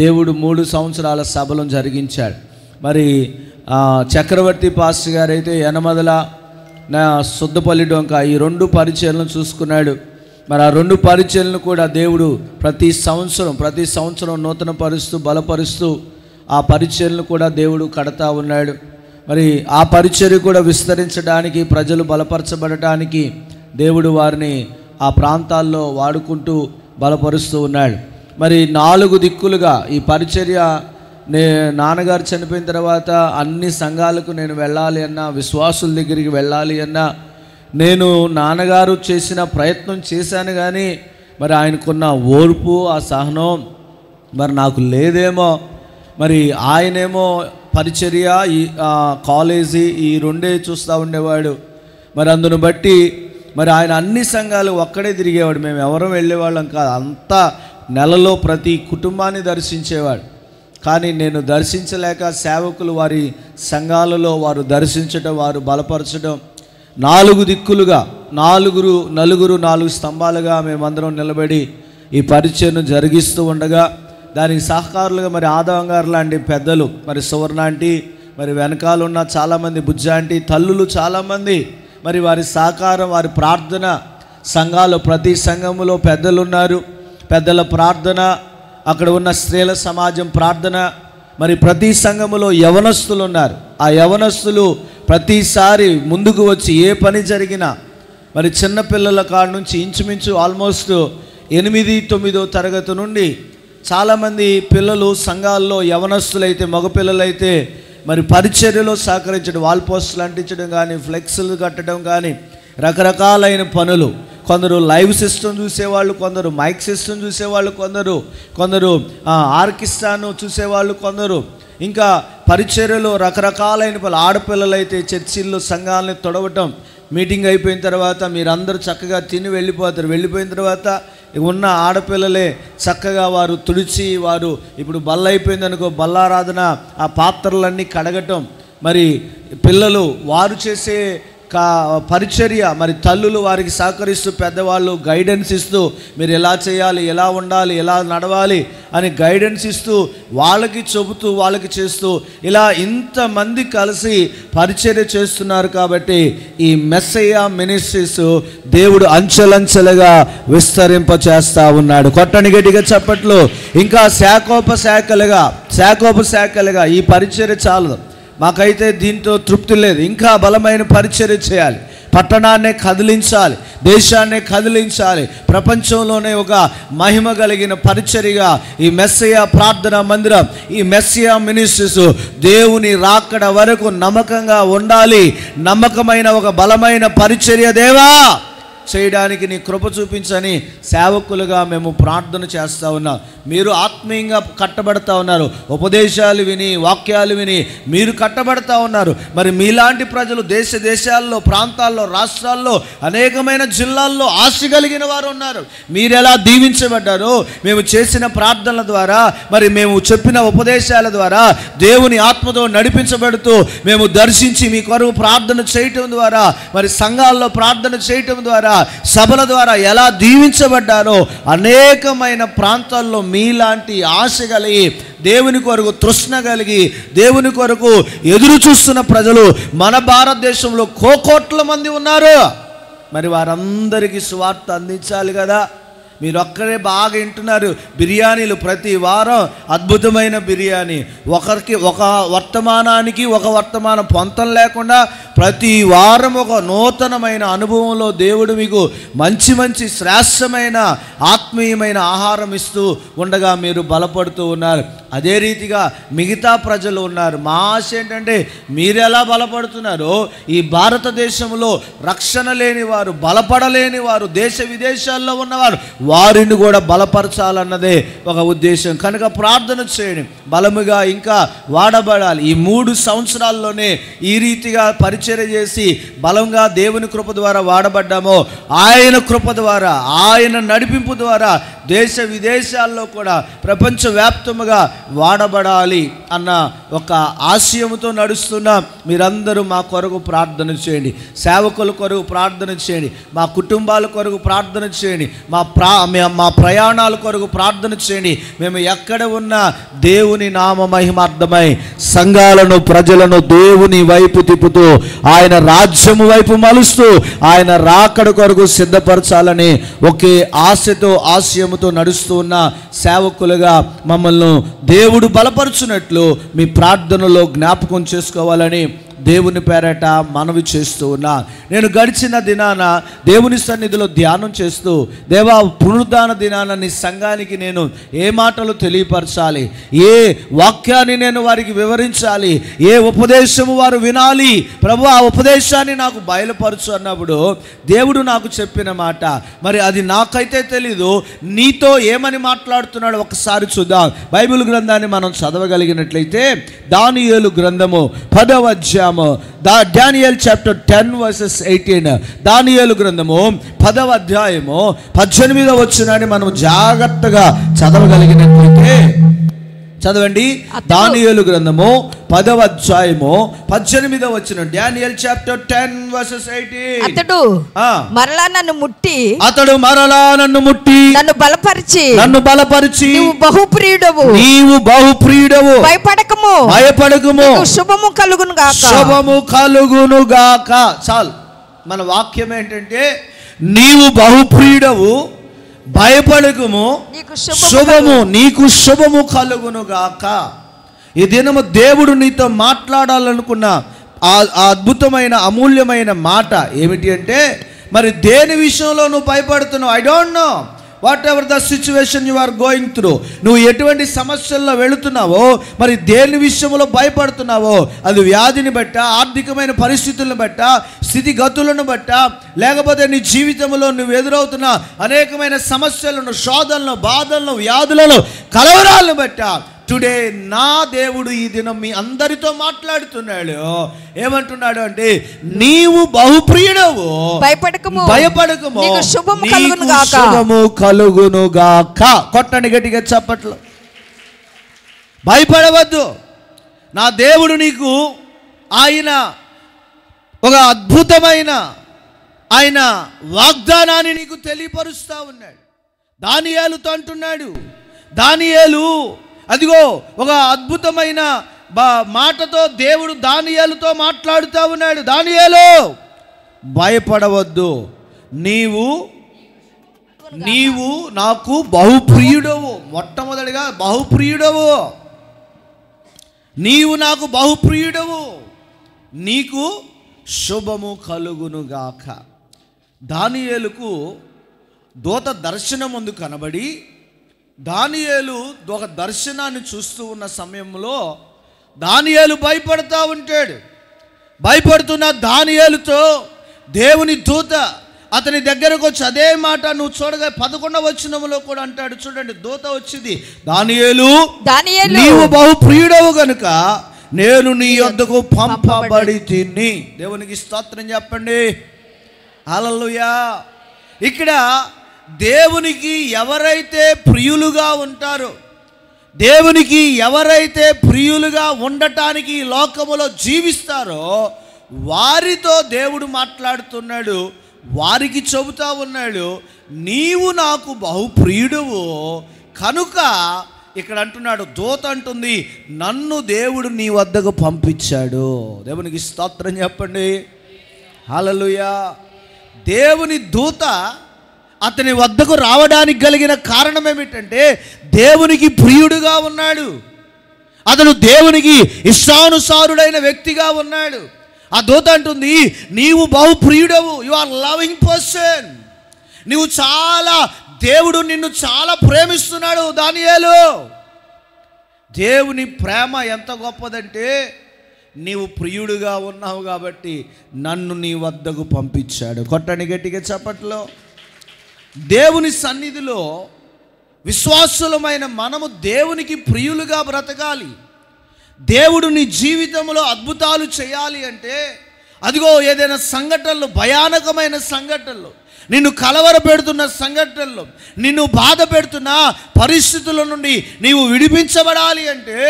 దేవుడు 3 సంవత్సరాల సభలను జరిగించాడు. మరి చక్రవర్తి పాస్టర్ గారు అయితే యనమదల, సుద్దపల్లి డొంక ఈ 2 పరిచర్యలను చూసుకున్నాడు. మరి ఆ 2 పరిచర్యలను కూడా దేవుడు ప్రతి సంవత్సరం నూతన పరుస్తూ బలపరుస్తూ ఆ పరిచర్యలను కూడా దేవుడు కడతా ఉన్నాడు. మరి ఆ పరిచర్య కూడా విస్తరించడానికి, ప్రజలు బలపరచబడటానికి దేవుడు వారిని ఆ ప్రాంతాల్లో వాడుకుంటూ బలపరుస్తూ ఉన్నాడు. మరి 4 దిక్కులుగా ఈ పరిచర్య నాన్నగారు చనిపోయిన తర్వాత అన్ని సంఘాలకు నేను వెళ్ళాలి అన్నా, విశ్వాసుల దగ్గరికి వెళ్ళాలి అన్నా, నేను నాన్నగారు చేసిన ప్రయత్నం చేశాను. కానీ మరి ఆయనకున్న ఓర్పు, ఆ సహనం మరి నాకు లేదేమో. మరి ఆయనేమో పరిచర్య, ఈ కాలేజీ ఈ 2 చూస్తూ ఉండేవాడు. మరి అందును బట్టి మరి ఆయన అన్ని సంఘాలు ఒక్కడే తిరిగేవాడు. మేము ఎవరూ వెళ్ళేవాళ్ళం కాదు. అంతా నెలలో ప్రతి కుటుంబాన్ని దర్శించేవాడు. కానీ నేను దర్శించలేక సేవకులు వారి సంఘాలలో వారు దర్శించడం, వారు బలపరచడం, 4 దిక్కులుగా 4 స్తంభాలుగా మేమందరం నిలబడి ఈ పరిచయను జరిగిస్తూ ఉండగా దానికి సహకారులుగా మరి ఆదాం గారు లాంటి పెద్దలు, మరి సువర్ణ ఆంటీ, మరి వెనకాల ఉన్న చాలామంది బుజ్జ ఆంటీ, తల్లులు చాలామంది, మరి వారి సహకారం, వారి ప్రార్థన, సంఘాలు ప్రతి సంఘములో పెద్దలు ఉన్నారు. పెద్దల ప్రార్థన, అక్కడ ఉన్న స్త్రీల సమాజం ప్రార్థన, మరి ప్రతి సంఘములో యవనస్తులు ఉన్నారు. ఆ యవనస్తులు ప్రతిసారి ముందుకు వచ్చి ఏ పని జరిగినా మరి చిన్నపిల్లల కాడ నుంచి ఇంచుమించు ఆల్మోస్ట్ 8-9వ తరగతి నుండి చాలామంది పిల్లలు సంఘాల్లో యవనస్తులైతే, మగపిల్లలైతే మరి పరిచర్యలో సహకరించడం, వాల్ పోస్టులు అంటించడం కానీ, ఫ్లెక్స్లు కట్టడం కానీ, రకరకాలైన పనులు. కొందరు లైవ్ సిస్టమ్ చూసేవాళ్ళు, కొందరు మైక్ సిస్టమ్ చూసేవాళ్ళు, కొందరు ఆర్కెస్ట్రాను చూసేవాళ్ళు, కొందరు ఇంకా పరిచర్యలో రకరకాలైన పనులు. ఆడపిల్లలైతే చర్చిల్లో సంఘాలని తొడవటం, మీటింగ్ అయిపోయిన తర్వాత మీరందరూ చక్కగా తిని వెళ్ళిపోతారు. వెళ్ళిపోయిన తర్వాత ఉన్న ఆడపిల్లలే చక్కగా వారు తుడిచి, వారు ఇప్పుడు బల్ల అయిపోయిందనుకో బల్లారాధన, ఆ పాత్రలన్నీ కడగటం, మరి పిల్లలు వారు చేసే పరిచర్య, మరి తల్లులు వారికి సహకరిస్తూ, పెద్దవాళ్ళు గైడెన్స్ ఇస్తూ, మీరు ఎలా చేయాలి, ఎలా ఉండాలి, ఎలా నడవాలి అని గైడెన్స్ ఇస్తూ, వాళ్ళకి చెబుతూ, వాళ్ళకి చేస్తూ, ఇలా ఇంతమంది కలిసి పరిచర్య చేస్తున్నారు. కాబట్టి ఈ మెస్సయ్య మినిస్ట్రీస్ దేవుడు అంచెలంచెలుగా విస్తరింప చేస్తూ ఉన్నాడు. కొట్టని గట్టిగా చప్పట్లు. ఇంకా శాఖోపశాఖలుగా ఈ పరిచర్య చాలదు, మాకైతే దీంతో తృప్తి లేదు, ఇంకా బలమైన పరిచర్య చేయాలి, పట్టణాన్ని కదిలించాలి, దేశాన్ని కదిలించాలి, ప్రపంచంలోనే ఒక మహిమ కలిగిన పరిచర్యగా ఈ మెస్సయ్య ప్రార్థనా మందిరం, ఈ మెస్సయ్య మినిస్ట్రీస్ దేవుని రాకడ వరకు నమ్మకంగా ఉండాలి. నమ్మకమైన ఒక బలమైన పరిచర్య దేవా చేయడానికి నీ కృప చూపించని సేవకులుగా మేము ప్రార్థన చేస్తూ ఉన్నాం. మీరు ఆత్మీయంగా కట్టబడతా ఉన్నారు, ఉపదేశాలు విని, వాక్యాలు విని మీరు కట్టబడతా ఉన్నారు. మరి మీలాంటి ప్రజలు దేశాల్లో, ప్రాంతాల్లో, రాష్ట్రాల్లో, అనేకమైన జిల్లాల్లో ఆశ కలిగిన వారు ఉన్నారు. మీరెలా దీవించబడ్డారో మేము చేసిన ప్రార్థనల ద్వారా, మరి మేము చెప్పిన ఉపదేశాల ద్వారా దేవుని ఆత్మతో నడిపించబడుతూ మేము దర్శించి మీ కొరకు ప్రార్థన చేయటం ద్వారా, మరి సంఘాల్లో ప్రార్థన చేయటం ద్వారా ద్వారా, సభల ద్వారా ఎలా దీవించబడ్డారో అనేకమైన ప్రాంతాల్లో మీలాంటి ఆశ కలిగి, దేవుని కొరకు తృష్ణ కలిగి, దేవుని కొరకు ఎదురు చూస్తున్న ప్రజలు మన భారతదేశంలో కోకోట్ల మంది ఉన్నారు. మరి వారందరికీ సువార్త అందించాలి కదా. మీరు ఒక్కరే బాగా వింటున్నారు. బిర్యానీలు ప్రతి వారం అద్భుతమైన బిర్యానీ, ఒకరికి ఒక వర్తమానానికి ఒక వర్తమానం పొంతం లేకుండా ప్రతి వారం ఒక నూతనమైన అనుభవంలో దేవుడు మీకు మంచి మంచి శ్రేష్టమైన ఆత్మీయమైన ఆహారం ఇస్తూ ఉండగా మీరు బలపడుతూ ఉన్నారు. అదే రీతిగా మిగతా ప్రజలు ఉన్నారు. మా ఆశ ఏంటంటే మీరు ఎలా బలపడుతున్నారో ఈ భారతదేశంలో రక్షణ లేని వారు, బలపడలేని వారు, దేశ విదేశాల్లో ఉన్నవారు, వారిని కూడా బలపరచాలన్నదే ఒక ఉద్దేశం. కనుక ప్రార్థన చేయండి, బలముగా ఇంకా వాడబడాలి. ఈ 3 సంవత్సరాల్లోనే ఈ రీతిగా పరిచర్య చేసి బలంగా దేవుని కృప ద్వారా వాడబడ్డామో, ఆయన కృప ద్వారా, ఆయన నడిపింపు ద్వారా దేశ విదేశాల్లో కూడా ప్రపంచవ్యాప్తముగా వాడబడాలి అన్న ఒక ఆశయంతో నడుస్తున్నాం. మీరందరూ మా కొరకు ప్రార్థన చేయండి, సేవకుల కొరకు ప్రార్థన చేయండి, మా కుటుంబాల కొరకు ప్రార్థన చేయండి, మా ప్రయాణాల కొరకు ప్రార్థన చేయండి. మేము ఎక్కడ ఉన్నా దేవుని నామ మహిమార్థమై సంఘాలను, ప్రజలను దేవుని వైపు తిప్పుతూ, ఆయన రాజ్యము వైపు మలుస్తూ, ఆయన రాకడ కొరకు సిద్ధపరచాలని ఒకే ఆశతో ఆశయముతో నడుస్తూ ఉన్న సేవకులుగా మమ్మల్ని దేవుడు బలపరుచున్నట్లు మీ ప్రార్థనలో జ్ఞాపకం చేసుకోవాలని దేవుని పేరట మనవి చేస్తూ ఉన్నా. నేను గడిచిన దినాన దేవుని సన్నిధిలో ధ్యానం చేస్తూ, దేవా పునరుద్ధాన దినాన నీ సంఘానికి నేను ఏ మాటలు తెలియపరచాలి, ఏ వాక్యాన్ని నేను వారికి వివరించాలి, ఏ ఉపదేశము వారు వినాలి, ప్రభు ఆ ఉపదేశాన్ని నాకు బయలుపరచు అన్నప్పుడు దేవుడు నాకు చెప్పిన మాట, మరి అది నాకైతే తెలీదు, నీతో ఏమని మాట్లాడుతున్నాడు ఒకసారి చూద్దాం. బైబిల్ గ్రంథాన్ని మనం చదవగలిగినట్లయితే దానియేలు గ్రంథము 10వ అధ్యాయము, డానియల్ చాప్టర్ 10 వర్సెస్ 18. దానియేలు గ్రంథము 10వ అధ్యాయము 18వ వచనాన్ని మనం జాగ్రత్తగా చదవగలిగినట్లయితే చదవండి. దానియేలు గ్రంథము 10వ అధ్యాయము 18వ వచనం. Daniel chapter 10 versus 18. అతడు మరలా నన్ను ముట్టి నన్ను బలపరిచి నీవు బహుప్రియుడవు, భయపడకము, శుభము కలుగును గాక. చాలు. మన వాక్యం ఏంటంటే నీవు బహుప్రియుడవు, భయపడకము, నీకు శుభము కలుగును గాక. ఈ దినము దేవుడు నీతో మాట్లాడాలనుకున్న ఆ అద్భుతమైన అమూల్యమైన మాట ఏమిటి అంటే, మరి దేని విషయంలో నువ్వు భయపడుతున్నావు? I don't know whatever the situation you are going through. నువ్వు ఎటువంటి సమస్యల్లో వెళుతున్నావో, మరి దేని విషయంలో భయపడుతున్నావో, అది వ్యాధిని బట్ట, ఆర్థికమైన పరిస్థితులను బట్ట, స్థితిగతులను బట్ట, లేకపోతే నీ జీవితంలో నువ్వు ఎదురవుతున్న అనేకమైన సమస్యలను, శోధనలను, బాధలను, వ్యాధులను, కలవరాలను బట్ట టుడే నా దేవుడు ఈ దినం మీ అందరితో మాట్లాడుతున్నాడు. ఏమంటున్నాడు అంటే, నీవు బహుప్రియుడవు, భయపడకము, శుభము కలుగును గాక. కొట్టండి గట్టిగా చప్పట్లు. భయపడవద్దు. నా దేవుడు నీకు ఆయన ఒక అద్భుతమైన ఆయన వాగ్దానాన్ని నీకు తెలియపరుస్తూ ఉన్నాడు. దానియేలుతో అంటున్నాడు, దానియేలు అదిగో ఒక అద్భుతమైన మాటతో దేవుడు దానియేలుతో మాట్లాడుతూ ఉన్నాడు. దానియేలు భయపడవద్దు, నీవు నాకు బహుప్రియుడవు. మొట్టమొదటిగా బహుప్రియుడవు, నీవు నాకు బహుప్రియుడవు, నీకు శుభము కలుగునుగాక. దానియేలుకు దూత దర్శనం ముందు కనబడి, దానియేలు ఒక దర్శనాన్ని చూస్తూ ఉన్న సమయంలో దానియేలు భయపడుతూ ఉంటాడు. భయపడుతున్న దానియేలుతో దేవుని దూత అతని దగ్గరకు వచ్చి అదే మాట నువ్వు చూడగా 11వ వచనంలో కూడా అంటాడు. చూడండి, దూత వచ్చింది, దానియేలు నీవు బహుప్రియుడవు గనుక నేను నీ యొద్దకు పంపబడి తిని. దేవునికి స్తోత్రం చెప్పండి. హల్లెలూయా. ఇక్కడ దేవునికి ఎవరైతే ప్రియులుగా ఉంటారో, దేవునికి ఎవరైతే ప్రియులుగా ఉండటానికి లోకములో జీవిస్తారో వారితో దేవుడు మాట్లాడుతున్నాడు. వారికి చెబుతా ఉన్నాడు, నీవు నాకు బహుప్రియుడువు కనుక. ఇక్కడ అంటున్నాడు, దూత అంటుంది, నన్ను దేవుడు నీ వద్దకు పంపించాడు. దేవునికి స్తోత్రం చెప్పండి. హల్లెలూయా. దేవుని దూత అతని వద్దకు రావడానికి కలిగిన కారణం ఏమిటంటే, దేవునికి ప్రియుడుగా ఉన్నాడు. అతను దేవునికి ఇష్టానుసారుడైన వ్యక్తిగా ఉన్నాడు. ఆ దూత అంటుంది, నీవు బహుప్రియుడవు, యు ఆర్ లవింగ్ పర్సన్. నీవు చాలా, దేవుడు నిన్ను చాలా ప్రేమిస్తున్నాడు దానియేలు. దేవుని ప్రేమ ఎంత గొప్పదంటే, నీవు ప్రియుడుగా ఉన్నావు కాబట్టి నన్ను నీ వద్దకు పంపించాడు. కొట్టని గట్టిగా చప్పట్లో. దేవుని సన్నిధిలో విశ్వాసులమైన మనము దేవునికి ప్రియులుగా బ్రతకాలి. దేవుడు నీ జీవితంలో అద్భుతాలు చేయాలి అంటే, అదిగో ఏదైనా సంఘటనలు, భయానకమైన సంఘటనలు, నిన్ను కలవరపెడుతున్న సంఘటనలు, నిన్ను బాధ పెడుతున్న పరిస్థితుల నుండి నీవు విడిపించబడాలి అంటే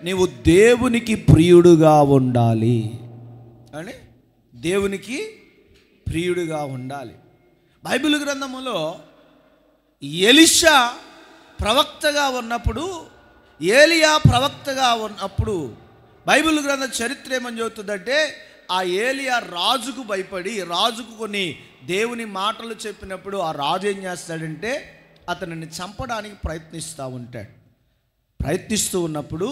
నీవు దేవునికి ప్రియుడుగా ఉండాలి. అని దేవునికి ప్రియుడుగా ఉండాలి. బైబిల్ గ్రంథములో ఎలీషా ప్రవక్తగా ఉన్నప్పుడు, ఏలియా ప్రవక్తగా ఉన్నప్పుడు బైబిల్ గ్రంథ చరిత్ర ఏమని చెబుతుందంటే, ఆ ఏలియా రాజుకు భయపడి, రాజుకు కొన్ని దేవుని మాటలు చెప్పినప్పుడు ఆ రాజు ఏం చేస్తాడంటే అతనిని చంపడానికి ప్రయత్నిస్తూ ఉన్నప్పుడు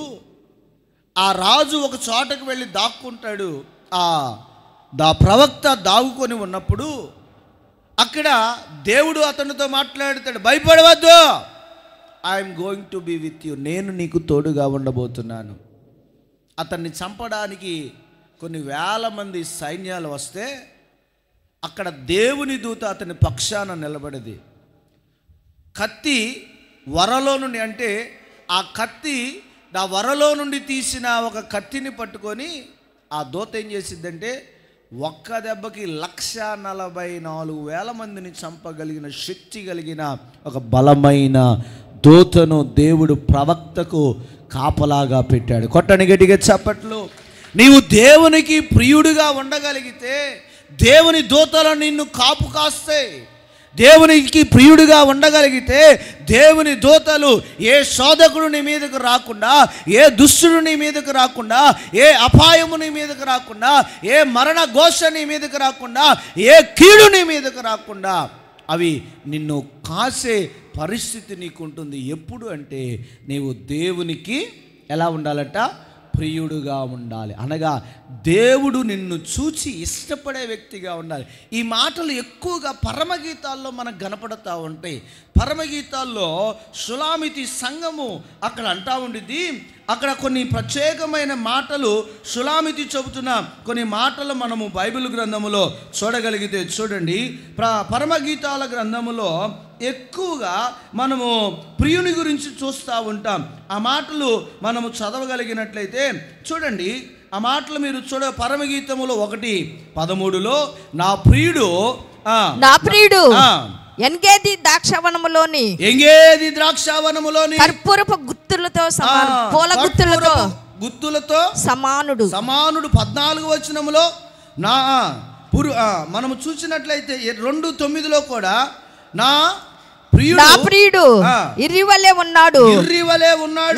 ఆ రాజు ఒక చోటకు వెళ్ళి దాక్కుంటాడు. ఆ ప్రవక్త దాగుకొని ఉన్నప్పుడు అక్కడ దేవుడు అతనితో మాట్లాడతాడు, భయపడవద్దు, I'm going to be with you, నేను నీకు తోడుగా ఉండబోతున్నాను. అతన్ని చంపడానికి కొన్ని వేల మంది సైన్యాలు వస్తే అక్కడ దేవుని దూత అతని పక్షాన నిలబడింది. కత్తి వరలో నుండి, అంటే ఆ కత్తి ఆ వరలో నుండి తీసిన ఒక కత్తిని పట్టుకొని ఆ దూత ఏం చేసిద్దంటే, ఒక్క దెబ్బకి 144,000 మందిని చంపగలిగిన శక్తి కలిగిన ఒక బలమైన దూతను దేవుడు ప్రవక్తకు కాపలాగా పెట్టాడు. కొట్టని గట్టిగా చప్పట్లు. నీవు దేవునికి ప్రియుడిగా ఉండగలిగితే దేవుని దూతలు నిన్ను కాపు కాస్తాయి. దేవునికి ప్రియుడిగా ఉండగలిగితే దేవుని దూతలు ఏ శోధకుడు నీ మీదకు రాకుండా, ఏ దుష్టుడు నీ మీదకు రాకుండా, ఏ అపాయము నీ మీదకు రాకుండా, ఏ మరణ ఘోష నీ మీదకు రాకుండా, ఏ కీడు నీ మీదకు రాకుండా అవి నిన్ను కాసే పరిస్థితి నీకు ఉంటుంది. ఎప్పుడు అంటే నీవు దేవునికి ఎలా ఉండాలట, ప్రియుడుగా ఉండాలి. అనగా దేవుడు నిన్ను చూచి ఇష్టపడే వ్యక్తిగా ఉండాలి. ఈ మాటలు ఎక్కువగా పరమగీతాల్లో మనకు కనపడతా ఉంటాయి. పరమగీతాల్లో షులామితి సంఘము అక్కడ అంటా ఉండిద్ది. అక్కడ కొన్ని ప్రత్యేకమైన మాటలు షులామితి చెబుతున్న కొన్ని మాటలు మనము బైబిల్ గ్రంథములో చూడగలిగితే చూడండి. పరమగీతాల గ్రంథములో ఎక్కువగా మనము ప్రియుని గురించి చూస్తూ ఉంటాం. ఆ మాటలు మనము చదవగలిగినట్లయితే చూడండి, ఆ మాటలు మీరు పరమగీతములో 1:13 నా ప్రియుడు ఎంగేది ద్రాక్షవనములోని కర్పూరపు గుత్తులతో పూల గుత్తులతో సమానుడు. 14 వచనములో మనము చూసినట్లయితే 2:9 కూడా నా ప్రియుడు ఇర్రివలే ఉన్నాడు,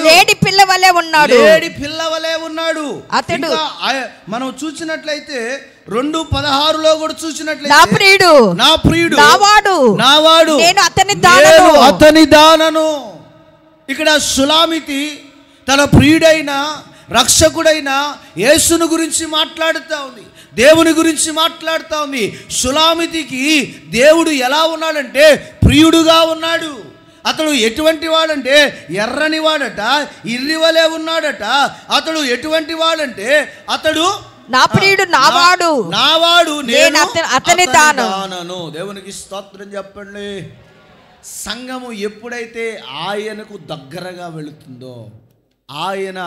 లేడి పిల్లవలే ఉన్నాడు. అతడు మనం చూసినట్లయితే 2:16 కూడా చూసినట్లయితే నా ప్రియుడు నావాడు నేను అతని దానను. ఇక్కడ షులామితి తన ప్రియుడైన రక్షకుడైన యేసును గురించి మాట్లాడుతూ ఉంది, దేవుని గురించి మాట్లాడుతూ ఉంది. షులామితికి దేవుడు ఎలా ఉన్నాడంటే ప్రియుడుగా ఉన్నాడు. అతడు ఎటువంటి వాడంటే ఎర్రని వాడట, ఇర్రివలే ఉన్నాడట. అతడు ఎటువంటి వాడంటే అతడు నా ప్రియుడు నావాడు నేను అతని దానను. దేవునికి స్తోత్రం చెప్పండి. సంఘము ఎప్పుడైతే ఆయనకు దగ్గరగా వెళుతుందో, ఆయన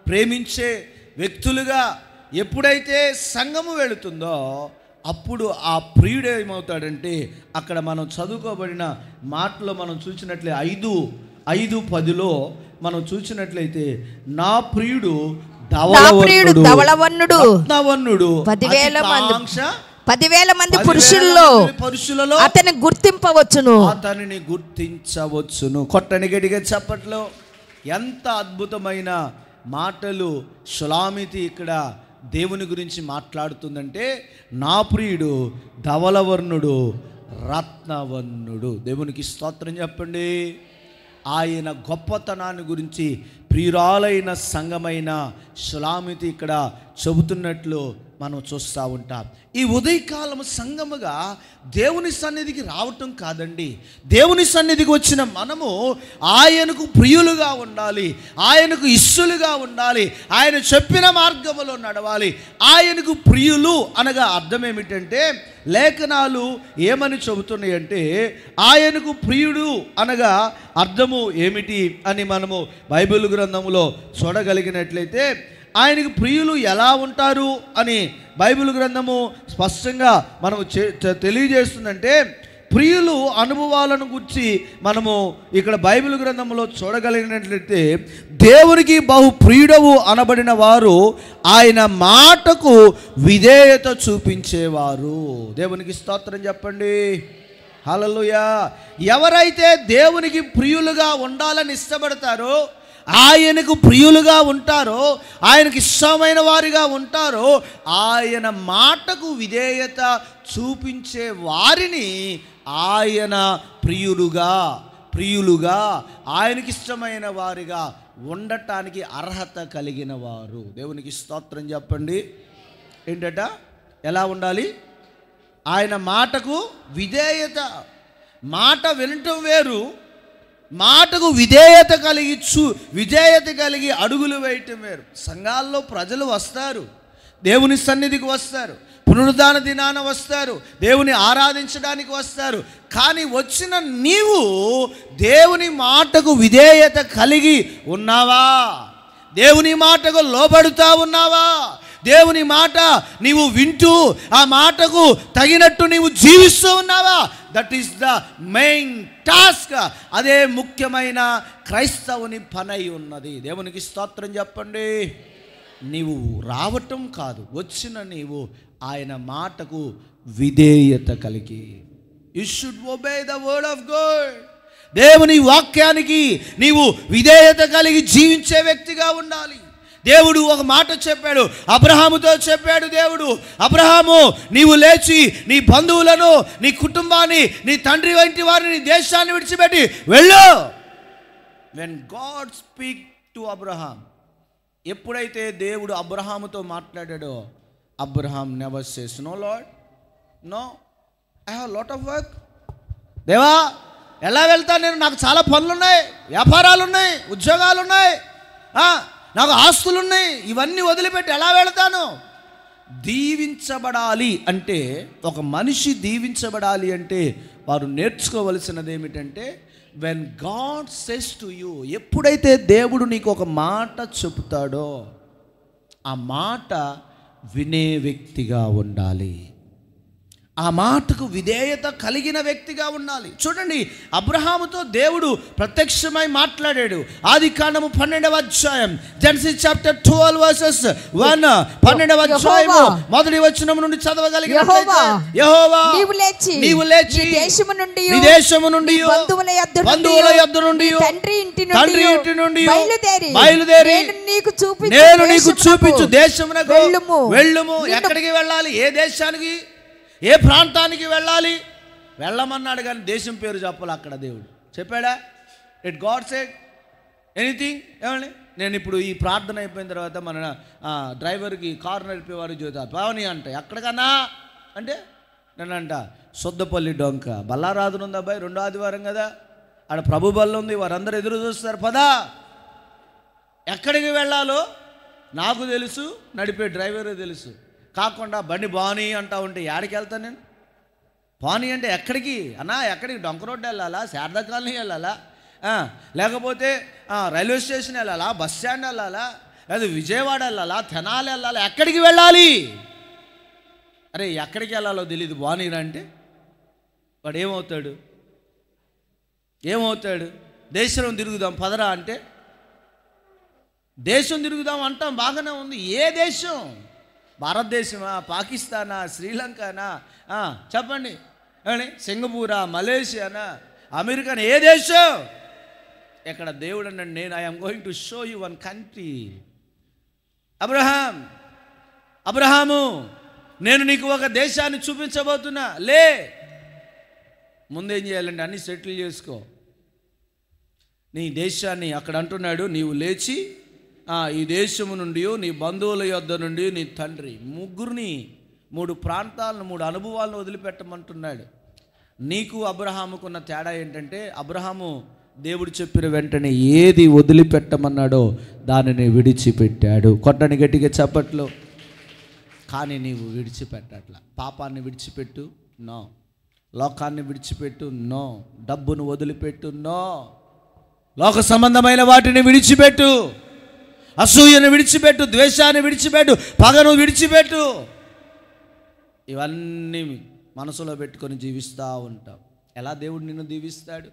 ప్రేమించే వ్యక్తులుగా ఎప్పుడైతే సంఘము వెళుతుందో అప్పుడు ఆ ప్రియుడు ఏమవుతాడంటే, అక్కడ మనం చదువుకోబడిన మాటలో మనం చూసినట్లే 5:10 మనం చూసినట్లయితే నా ప్రియుడు ధవళవర్ణుడు 10,000 మంది 10,000 మంది పురుషులలో అతన్ని గుర్తించవచ్చును. కొట్టని గట్టిగా చప్పట్లో. ఎంత అద్భుతమైన మాటలు షులామితి ఇక్కడ దేవుని గురించి మాట్లాడుతుందంటే, నా ప్రియుడు ధవలవర్ణుడు రత్నవర్ణుడు. దేవునికి స్తోత్రం చెప్పండి. ఆయన గొప్పతనాన్ని గురించి ప్రియురాలైన సంఘమైన షులామితి ఇక్కడ చెబుతున్నట్లు మనం చూస్తూ ఉంటాం. ఈ ఉదయకాలము సంఘముగా దేవుని సన్నిధికి రావటం కాదండి, దేవుని సన్నిధికి వచ్చిన మనము ఆయనకు ప్రియులుగా ఉండాలి, ఆయనకు ఇష్టులుగా ఉండాలి, ఆయన చెప్పిన మార్గములో నడవాలి. ఆయనకు ప్రియులు అనగా అర్థం ఏమిటంటే, లేఖనాలు ఏమని చెబుతున్నాయంటే, ఆయనకు ప్రియుడు అనగా అర్థము ఏమిటి అని మనము బైబిల్ గ్రంథములో చూడగలిగినట్లయితే, ఆయనకు ప్రియులు ఎలా ఉంటారు అని బైబిల్ గ్రంథము స్పష్టంగా మనము తెలియజేస్తుందంటే, ప్రియులు అనుభవాలను గురించి మనము ఇక్కడ బైబిల్ గ్రంథంలో చూడగలిగినట్లయితే, దేవునికి బహు ప్రియుడవు అనబడిన వారు ఆయన మాటకు విధేయత చూపించేవారు. దేవునికి స్తోత్రం చెప్పండి. హల్లెలూయా. ఎవరైతే దేవునికి ప్రియులుగా ఉండాలని ఇష్టపడతారో, ఆయనకు ప్రియులుగా ఉంటారో, ఆయనకు ఇష్టమైన వారిగా ఉంటారో, ఆయన మాటకు విధేయత చూపించే వారిని ఆయన ప్రియులుగా ఆయనకి ఇష్టమైన వారిగా ఉండటానికి అర్హత కలిగిన వారు. దేవునికి స్తోత్రం చెప్పండి. ఏంటట? ఎలా ఉండాలి? ఆయన మాటకు విధేయత. మాట వినటం వేరు, మాటకు విధేయత కలిగి అడుగులు వేయటం వేరు. సంఘాల్లో ప్రజలు వస్తారు, దేవుని సన్నిధికి వస్తారు, పునరుద్ధాన దినాన వస్తారు, దేవుని ఆరాధించడానికి వస్తారు. కానీ వచ్చిన నీవు దేవుని మాటకు విధేయత కలిగి ఉన్నావా? దేవుని మాటకు లోబడుతా ఉన్నావా? దేవుని మాట నీవు వింటూ ఆ మాటకు తగినట్టు నీవు జీవిస్తూ ఉన్నావా? That is the main task. అదే ముఖ్యమైన క్రైస్తవుని పనై ఉన్నది. దేవునికి స్తోత్రం చెప్పండి. నీవు రావటం కాదు, వచ్చిన నీవు ఆయన మాటకు విధేయత కలిగి, you should obey the word of God. దేవుని వాక్యానికి నీవు విధేయత కలిగి జీవించే వ్యక్తిగా ఉండాలి. దేవుడు ఒక మాట చెప్పాడు, అబ్రహాముతో చెప్పాడు దేవుడు, అబ్రహాము నీవు లేచి నీ బంధువులను, నీ కుటుంబాన్ని, నీ తండ్రి వంటి వారిని, నీ దేశాన్ని విడిచిపెట్టి వెళ్ళు. When god speak to Abraham, ఎప్పుడైతే దేవుడు అబ్రహాముతో మాట్లాడాడో, Abraham never says no lord, no, I have lot of work. దేవా ఎలా వెళ్తాను నేను? నాకు చాలా పనులు ఉన్నాయి, వ్యాపారాలు ఉన్నాయి, ఉద్యోగాలు ఉన్నాయి, నాకు ఆస్తులు ఉన్నాయి, ఇవన్నీ వదిలిపెట్టి ఎలా వెళతాను? దీవించబడాలి అంటే, ఒక మనిషి దీవించబడాలి అంటే వారు నేర్చుకోవలసినది ఏమిటంటే, when God says to you, ఎప్పుడైతే దేవుడు నీకు ఒక మాట చెబుతాడో ఆ మాట వినే వ్యక్తిగా ఉండాలి, ఆ మాటకు విధేయత కలిగిన వ్యక్తిగా ఉండాలి. చూడండి, అబ్రహాముతో దేవుడు ప్రత్యక్షమై మాట్లాడాడు. ఆదికాండము 12వ అధ్యాయం, జెనసిస్ చాప్టర్ 12 వర్సెస్ 1, 12వ అధ్యాయము మొదటి వచనం నుండి చదవగలిగినట్లయితే, యెహోవా నీవు లేచి నీ దేశము నుండి బంధువుల యొద్ద నుండి తండ్రి ఇంటి నుండి బయలుదేరి నేను నీకు చూపించు దేశమునకు వెళ్ళుము. ఎక్కడికి వెళ్ళాలి? ఏ దేశానికి, ఏ ప్రాంతానికి వెళ్ళాలి? వెళ్ళమన్నాడు కానీ దేశం పేరు చెప్పాలి. అక్కడ దేవుడు చెప్పాడా? It God said anything. ఏమండి, నేను ఇప్పుడు ఈ ప్రార్థన అయిపోయిన తర్వాత మన డ్రైవర్కి కారు నడిపేవారు చూద్దాం, పావని అంట ఎక్కడికన్నా అంటే, నేనంట సొద్దపల్లి డొంక బల్లారాధన ఉంది అబ్బాయి, 2వ ఆదివారం కదా, ఆడ ప్రభు బల్ల ఉంది, వారందరూ ఎదురు చూస్తారు, పదా. ఎక్కడికి వెళ్ళాలో నాకు తెలుసు, నడిపే డ్రైవరే తెలుసు. కాకుండా బండి బాని అంటా ఉంటే యాడికి వెళ్తాను నేను? బాని అంటే ఎక్కడికి అన్నా? ఎక్కడికి? డొంక రోడ్డు వెళ్ళాలా, శారదా కాలనీ వెళ్ళాలా, లేకపోతే రైల్వే స్టేషన్ వెళ్ళాలా, బస్ స్టాండ్ వెళ్ళాలా, లేదా విజయవాడ వెళ్ళాలా, తెనాలి వెళ్ళాలా? ఎక్కడికి వెళ్ళాలి? అరే ఎక్కడికి వెళ్ళాలో తెలియదు బానీరా అంటే వాడు ఏమవుతాడు? దేశం తిరుగుదాం పదరా అంటే, దేశం తిరుగుదాం అంటాం, బాగానే ఉంది. ఏ దేశం? భారతదేశమా, పాకిస్తానా, శ్రీలంకనా, చెప్పండి ఏమండి, సింగపూరా, మలేషియానా, అమెరికానా, ఏ దేశం? ఎక్కడ దేవుడు అన్నాడు, నేను I'm going to show you one country. Abraham, నేను నీకు ఒక దేశాన్ని చూపించబోతున్నా, లే. ముందేం చేయాలండి? అన్నీ సెటిల్ చేసుకో నీ దేశాన్ని. అక్కడ అంటున్నాడు, నీవు లేచి ఈ దేశము నుండి, నీ బంధువుల యొద్ద నుండి, నీ తండ్రి, ముగ్గురిని, 3 ప్రాంతాలను, 3 అనుభవాలను వదిలిపెట్టమంటున్నాడు. నీకు అబ్రహాముకున్న తేడా ఏంటంటే, అబ్రహాము దేవుడు చెప్పిన వెంటనే ఏది వదిలిపెట్టమన్నాడో దానిని విడిచిపెట్టాడు. కొట్టని గట్టిగా చప్పట్లు. కానీ నీవు విడిచిపెట్టట్లా. పాపాన్ని విడిచిపెట్టు, నో. లోకాన్ని విడిచిపెట్టు, నో. డబ్బును వదిలిపెట్టు, నో. లోక సంబంధమైన వాటిని విడిచిపెట్టు. అసూయను విడిచిపెట్టు, ద్వేషాన్ని విడిచిపెట్టు, పగను విడిచిపెట్టు. ఇవన్నీ మనసులో పెట్టుకొని జీవిస్తూ ఉంటావు. ఎలా దేవుడు నిన్ను దీవిస్తాడు?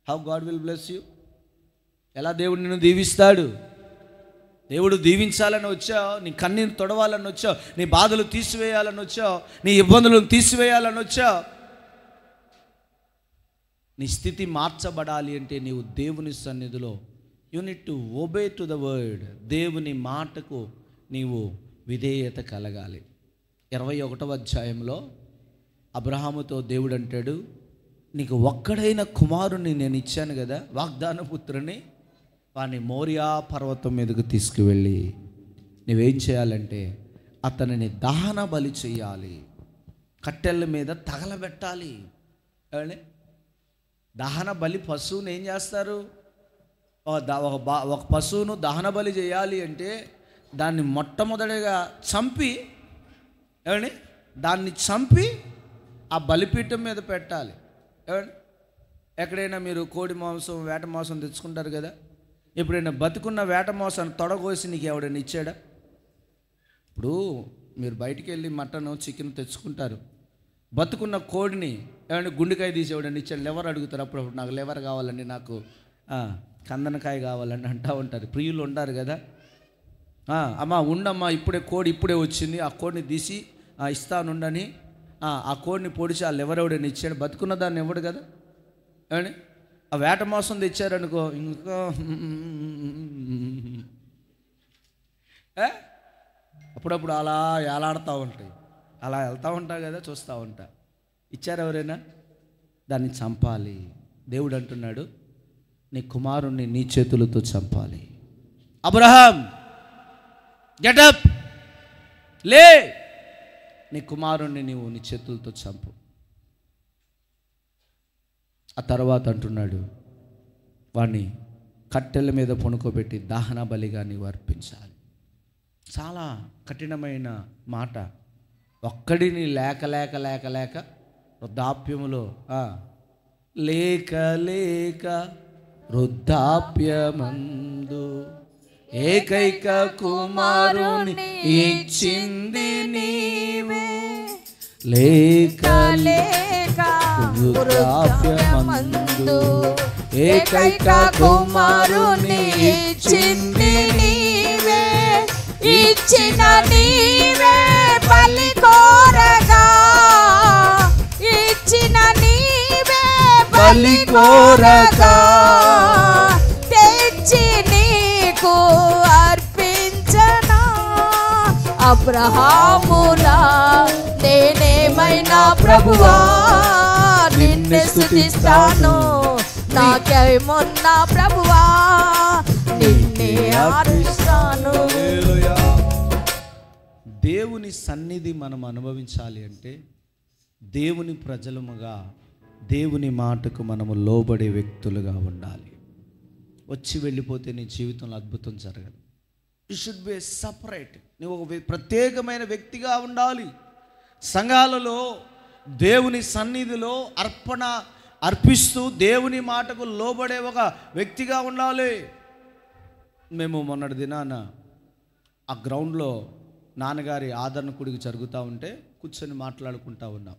How God will bless you? ఎలా దేవుడు నిన్ను దీవిస్తాడు? దేవుడు దీవించాలని వచ్చావు, నీ కన్నీరు తొడవాలని వచ్చావు, నీ బాధలు తీసివేయాలని వచ్చావు, నీ ఇబ్బందులను తీసివేయాలని వచ్చావు. నీ స్థితి మార్చబడాలి అంటే నీవు దేవుని సన్నిధిలో you need to obey to the word. దేవుని మాటకు నీవు విధేయత కలగాలి. 21వ అధ్యాయంలో అబ్రహాముతో దేవుడు అంటాడు, నీకు ఒక్కడైన కుమారుని నేను ఇచ్చాను కదా, వాగ్దాన పుత్రుని, వాని మోరియా పర్వతం మీదకు తీసుకువెళ్ళి నువ్వేం చేయాలంటే అతనిని దహన బలి చేయాలి, కట్టెల మీద తగలబెట్టాలి. ఏమండి, దహన బలి పశువుని ఏం చేస్తారు? ఒక పశువును దహన బలి చేయాలి అంటే దాన్ని మొట్టమొదటిగా చంపి, ఏమండి, దాన్ని చంపి ఆ బలిపీఠం మీద పెట్టాలి. ఏమండి, ఎక్కడైనా మీరు కోడి మాంసం, వేట మాంసం తెచ్చుకుంటారు కదా, ఎప్పుడైనా బతుకున్న వేట మాంసాన్ని తొడగోసి నీకు ఎవడైనా ఇచ్చాడా? ఇప్పుడు మీరు బయటికి వెళ్ళి మటన్, చికెన్ తెచ్చుకుంటారు, బతుకున్న కోడిని ఏమంటే గుండెకాయ తీసి ఎవడని ఇచ్చాడు, లెవర్ అడుగుతారు. అప్పుడప్పుడు నాకు లెవర్ కావాలండి, నాకు కందనకాయ కావాలండి అంటూ ఉంటారు. ప్రియులు ఉండారు కదా, అమ్మా ఉండమ్మా, ఇప్పుడే కోడి ఇప్పుడే వచ్చింది, ఆ కోడిని తీసి ఇస్తానుండని ఆ కోడిని పొడిచి ఆ లెవర్ ఎవడని ఇచ్చాడు. బతుకున్న దాన్ని ఇవ్వడు కదా. ఏమండి, ఆ వేట మోసం తెచ్చారనుకో, ఇంకా అప్పుడప్పుడు అలా ఏలాడుతూ ఉంటాయి, అలా వెళ్తూ ఉంటా కదా, చూస్తూ ఉంటా. ఇచ్చారు ఎవరైనా? దాన్ని చంపాలి. దేవుడు అంటున్నాడు, నీ కుమారుణ్ణి నీ చేతులతో చంపాలి. అబ్రహాం, గెటప్, లే, నీ కుమారుణ్ణి నీవు నీ చేతులతో చంపు. ఆ తర్వాత అంటున్నాడు, వాణ్ణి కట్టెల మీద పొనుకోబెట్టి దహన బలిగా నీవు అర్పించాలి. చాలా కఠినమైన మాట. ఒక్కడిని లేక లేక లేక లేక వృద్ధాప్యములో లేక లేక వృద్ధాప్యమందు ఏకైక కుమారుని ఇచ్చింది నీవే, లేక లేక వృద్ధాప్యమందు ఏకైక కుమారుని ఇచ్చింది నీవే, ఇచ్చిన నీవే బలి కోరగా, ఇచ్చిన నీవే బలి కోరగా, తెచ్చి నీకు అర్పించనా. అబ్రహాములా నేనేమైనా ప్రభువా నిన్ను స్తుతిస్తాను, నాకేమున్నా ప్రభువా నిన్నే ఆరాధిస్తాను. దేవుని సన్నిధి మనం అనుభవించాలి అంటే దేవుని ప్రజలముగా, దేవుని మాటకు మనము లోబడే వ్యక్తులుగా ఉండాలి. వచ్చి వెళ్ళిపోతే నీ జీవితంలో అద్భుతం జరగదు. You should be separate. నువ్వు ఒక ప్రత్యేకమైన వ్యక్తిగా ఉండాలి. సంఘాలలో దేవుని సన్నిధిలో అర్పిస్తూ దేవుని మాటకు లోబడే ఒక వ్యక్తిగా ఉండాలి. మేము మొన్నటి దినాన ఆ గ్రౌండ్లో నాన్నగారి ఆదరణ కుడికి జరుగుతూ ఉంటే కూర్చొని మాట్లాడుకుంటూ ఉన్నాం.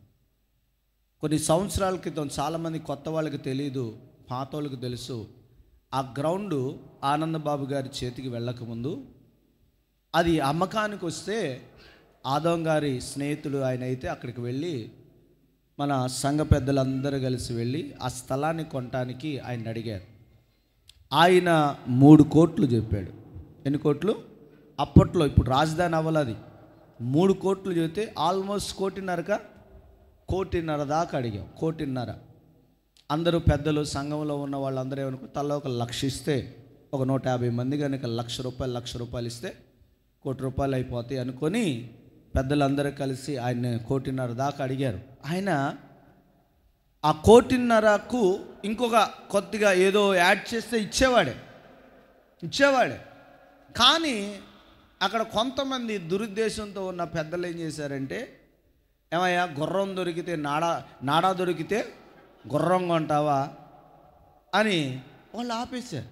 కొన్ని సంవత్సరాల క్రితం, చాలామంది కొత్త వాళ్ళకి తెలియదు, పాత వాళ్ళకి తెలుసు, ఆ గ్రౌండు ఆనందబాబు గారి చేతికి వెళ్ళకముందు అది అమ్మకానికి వస్తే ఆదం గారి స్నేహితుడు ఆయన అయితే అక్కడికి వెళ్ళి మన సంఘ పెద్దలందరూ కలిసి వెళ్ళి ఆ స్థలాన్ని కొనటానికి ఆయన అడిగారు. ఆయన 3 కోట్లు చెప్పాడు. ఎన్ని కోట్లు? అప్పట్లో, ఇప్పుడు రాజధాని అవ్వలేదు. 3 కోట్లు చెబితే ఆల్మోస్ట్ 1.5 దాకా అడిగాం. 1.5. అందరూ పెద్దలు సంఘంలో ఉన్న వాళ్ళందరూ ఏమనుకో తల 1 లక్ష ఇస్తే, ఒక 150 మంది కనుక ₹1,00,000 ఇస్తే ₹1,00,000 అయిపోతాయి అనుకొని పెద్దలందరూ కలిసి ఆయన 1.5 దాకా అడిగారు. ఆయన ఆ 1.5కు ఇంకొక కొద్దిగా ఏదో యాడ్ చేస్తే ఇచ్చేవాడే. కానీ అక్కడ కొంతమంది దురుద్దేశంతో ఉన్న పెద్దలు ఏం చేశారంటే, ఏమయ్యా గుర్రం దొరికితే నాడా దొరికితే గుర్రం కొంటావా అని వాళ్ళు ఆపేశారు.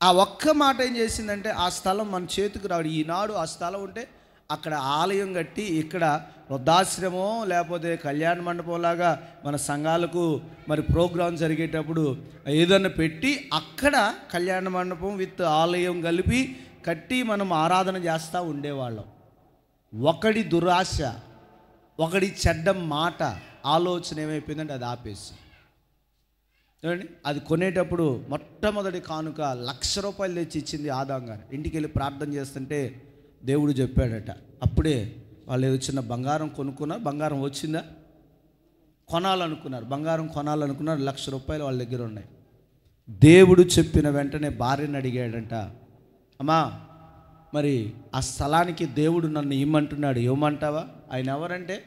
ఆ ఒక్క మాట ఏం చేసిందంటే, ఆ స్థలం మన చేతికి రాడు. ఈనాడు ఆ స్థలం ఉంటే అక్కడ ఆలయం కట్టి, ఇక్కడ వృద్ధాశ్రమం లేకపోతే కళ్యాణ మండపం లాగా మన సంఘాలకు మరి ప్రోగ్రాం జరిగేటప్పుడు ఏదన్నా పెట్టి అక్కడ కళ్యాణ మండపం విత్ ఆలయం కలిపి కట్టి మనం ఆరాధన చేస్తూ ఉండేవాళ్ళం. ఒకడి దురాశ, ఒకడి చెడ్డ మాట, ఆలోచన ఏమైపోయిందంటే అది ఆపేసి చూడండి. అది కొనేటప్పుడు మొట్టమొదటి కానుక ₹1,00,000 తెచ్చి ఇచ్చింది ఆదాం గారు. ఇంటికి వెళ్ళి ప్రార్థన చేస్తుంటే దేవుడు చెప్పాడట. అప్పుడే వాళ్ళు ఏదో చిన్న బంగారం కొనుక్కున్నారు. బంగారం వచ్చిందా? కొనాలనుకున్నారు, బంగారం కొనాలనుకున్నారు. ₹1,00,000 వాళ్ళ దగ్గర ఉన్నాయి. దేవుడు చెప్పిన వెంటనే భార్యను అడిగాడంట, అమ్మా మరి ఆ స్థలానికి దేవుడు నన్ను ఇమ్మంటున్నాడు, ఇవ్వమంటావా? ఆయన ఎవరంటే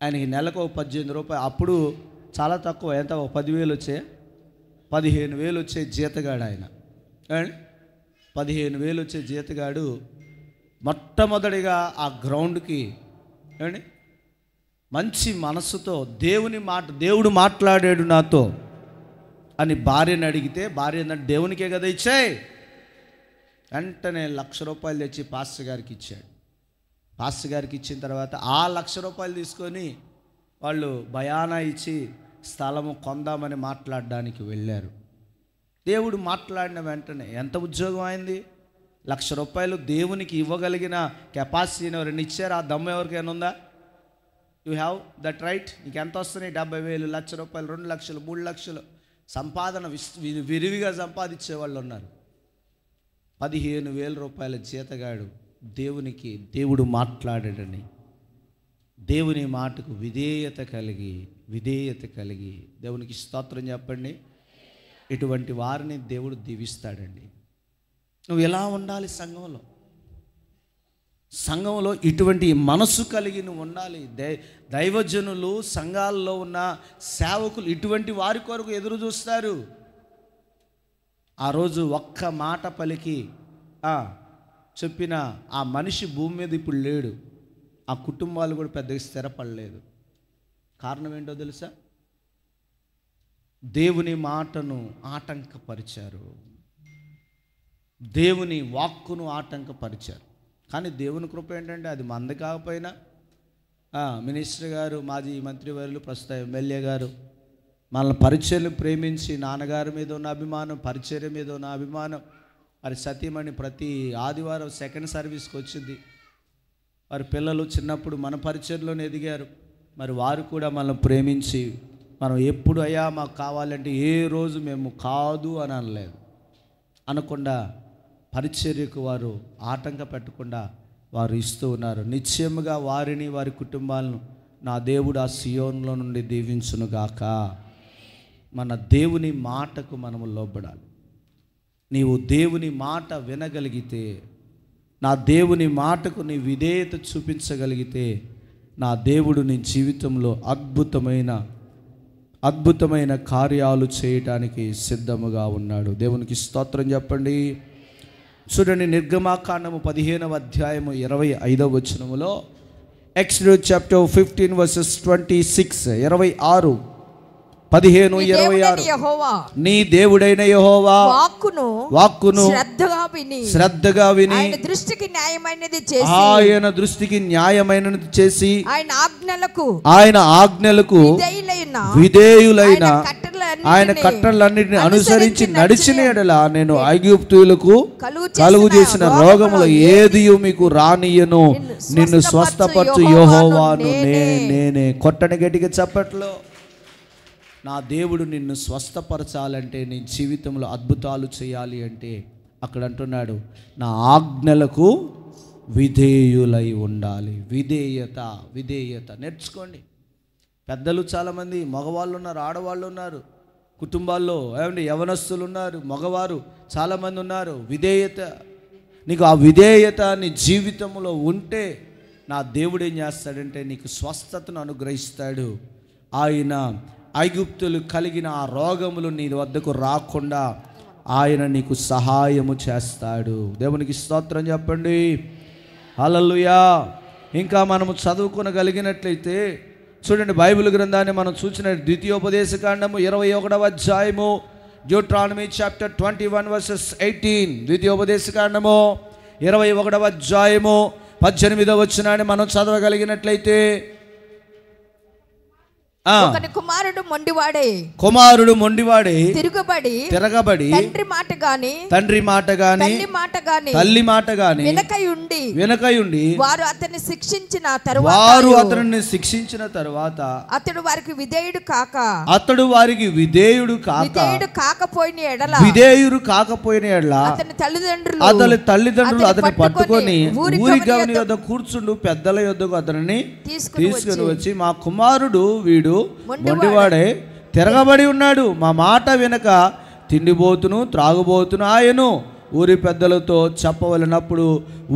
ఆయనకి నెలకు ₹18. అప్పుడు చాలా తక్కువ, ఎంత 10,000 వచ్చాయి, 15,000 వచ్చే జీతగాడు ఆయన. 15,000 వచ్చే జీతగాడు మొట్టమొదటిగా ఆ గ్రౌండ్కి మంచి మనసుతో దేవుడు మాట్లాడాడు నాతో అని భార్యను అడిగితే, భార్య అన్నట్టు దేవునికే కదా ఇచ్చాయి. వెంటనే ₹1,00,000 తెచ్చి పాస్టర్ గారికి ఇచ్చాడు. పాస్టర్ గారికి ఇచ్చిన తర్వాత ఆ ₹1,00,000 తీసుకొని వాళ్ళు బయానా ఇచ్చి స్థలము కొందామని మాట్లాడడానికి వెళ్ళారు. దేవుడు మాట్లాడిన వెంటనే ఎంత ఉద్యోగం అయింది? ₹1,00,000 దేవునికి ఇవ్వగలిగిన కెపాసిటీ ఎవరైనా ఇచ్చారు? ఆ దమ్ము ఎవరికైనా ఉందా? You have that right. నీకు ఎంత వస్తున్నాయి? 70,000, ₹1,00,000, 2 లక్షలు, 3 లక్షలు సంపాదన విరివిగా సంపాదించే వాళ్ళు ఉన్నారు. ₹15,000 జీతగాడు దేవుడు మాట్లాడాడని దేవుని మాటకు విధేయత కలిగి దేవునికి స్తోత్రం చెప్పండి. ఇటువంటి వారిని దేవుడు దీవిస్తాడండి. నువ్వు ఎలా ఉండాలి? సంఘంలో ఇటువంటి మనసు కలిగి నువ్వు ఉండాలి. దైవజనులు, సంఘాల్లో ఉన్న సేవకులు ఇటువంటి వారి కొరకు ఎదురు చూస్తారు. ఆ రోజు ఒక్క మాట పలికి చెప్పిన ఆ మనిషి భూమి మీద ఇప్పుడు లేడు. ఆ కుటుంబాలు కూడా పెద్దగా స్థిరపడలేదు. కారణం ఏంటో తెలుసా? దేవుని మాటను ఆటంకపరిచారు, దేవుని వాక్కును ఆటంకపరిచారు. కానీ దేవుని కృప ఏంటంటే, అది మంది కాకపోయినా మినిస్టర్ గారు, మాజీ మంత్రివర్యులు, ప్రస్తుత ఎమ్మెల్యే గారు మనల్ని పరిచర్యలు ప్రేమించి, నాన్నగారి మీద ఉన్న అభిమానం, పరిచర్య మీద ఉన్న అభిమానం, మరి సతీమణి ప్రతి ఆదివారం సెకండ్ సర్వీస్కి వచ్చింది. వారి పిల్లలు చిన్నప్పుడు మన పరిచర్యలోనే ఎదిగారు. మరి వారు కూడా మనల్ని ప్రేమించి, మనం ఎప్పుడు అయ్యా మాకు కావాలంటే ఏ రోజు మేము కాదు అని అనలేదు, అనకుండా పరిచర్యకు వారు ఆటంక పెట్టకుండా వారు ఇస్తూ ఉన్నారు. నిశ్చయముగా వారిని, వారి కుటుంబాలను నా దేవుడు ఆ సియోన్లో నుండి దీవించునుగాక. మన దేవుని మాటకు మనము లోబడాలి. నీవు దేవుని మాట వినగలిగితే, నా దేవుని మాటకు నీ విధేయత చూపించగలిగితే, నా దేవుడు నీ జీవితంలో అద్భుతమైన కార్యాలు చేయటానికి సిద్ధముగా ఉన్నాడు. దేవునికి స్తోత్రం చెప్పండి. చూడండి, నిర్గమాకాండము 15వ అధ్యాయము 25వ వచనములో, ఎక్సోడస్ చాప్టర్ 15 వర్సెస్ 26, 26, 15, 26. నీ దేవుడైన యెహోవా వాక్కును శ్రద్ధగా విని ఆయన దృష్టికి న్యాయమైనది చేసి ఆయన ఆజ్ఞలకు విధేయులైన ఆయన కట్టడలన్నిటిని అనుసరించి నడిచిన ఎడల నేను ఐగుప్తీయులకు కలుగు చేసిన రోగములు ఏది మీకు రానియను, నిన్ను స్వస్థపరచు యెహోవాను నేనే. కొట్టని గట్టిగా చప్పట్లో. నా దేవుడు నిన్ను స్వస్థపరచాలంటే, నీ జీవితంలో అద్భుతాలు చేయాలి అంటే అక్కడ అంటున్నాడు, నా ఆజ్ఞలకు విధేయులై ఉండాలి. విధేయత నేర్చుకోండి. పెద్దలు చాలామంది, మగవాళ్ళు ఉన్నారు, ఆడవాళ్ళు ఉన్నారు, కుటుంబాల్లో ఏమండి యవనస్తులు ఉన్నారు, మగవారు చాలామంది ఉన్నారు. విధేయత, నీకు ఆ విధేయత నీ జీవితంలో ఉంటే నా దేవుడు ఏం చేస్తాడంటే నీకు స్వస్థతను అనుగ్రహిస్తాడు. ఆయన ఐగుప్తులు కలిగిన ఆ రోగములు నీ వద్దకు రాకుండా ఆయన నీకు సహాయము చేస్తాడు. దేవునికి స్తోత్రం చెప్పండి. హల్లెలూయా. ఇంకా మనము చదువుకోగలిగినట్లయితే చూడండి, బైబిల్ గ్రంథాన్ని మనం చూసిన ద్వితీయోపదేశకాండము 21వ అధ్యాయము, డ్యూట్రానమీ చాప్టర్ 21 వర్సెస్ 18. ద్వితీయోపదేశకాండము 21వ అధ్యాయము 18వ వచనాన్ని మనం చదవగలిగినట్లయితే, ఒకని కుమారుడు మొండివాడే తిరగబడి తండ్రి మాట గాని తల్లి మాట గాని వెనకయుండి వారు అతన్ని శిక్షించిన తరువాత అతడు వారికి విధేయుడు కాకపోయిన ఎడల అతని తల్లిదండ్రులు అతన్ని పట్టుకొని ఊరి గవని యొద్ద కూర్చుండు పెద్దల యొద్దకు అతనిని తీసుకుని వచ్చి, మా కుమారుడు వీడు మొండివాడే తిరగబడి ఉన్నాడు, మా మాట వెనక తిండిబోతును త్రాగుబోతును ఆయను ఊరి పెద్దలతో చెప్పవలనప్పుడు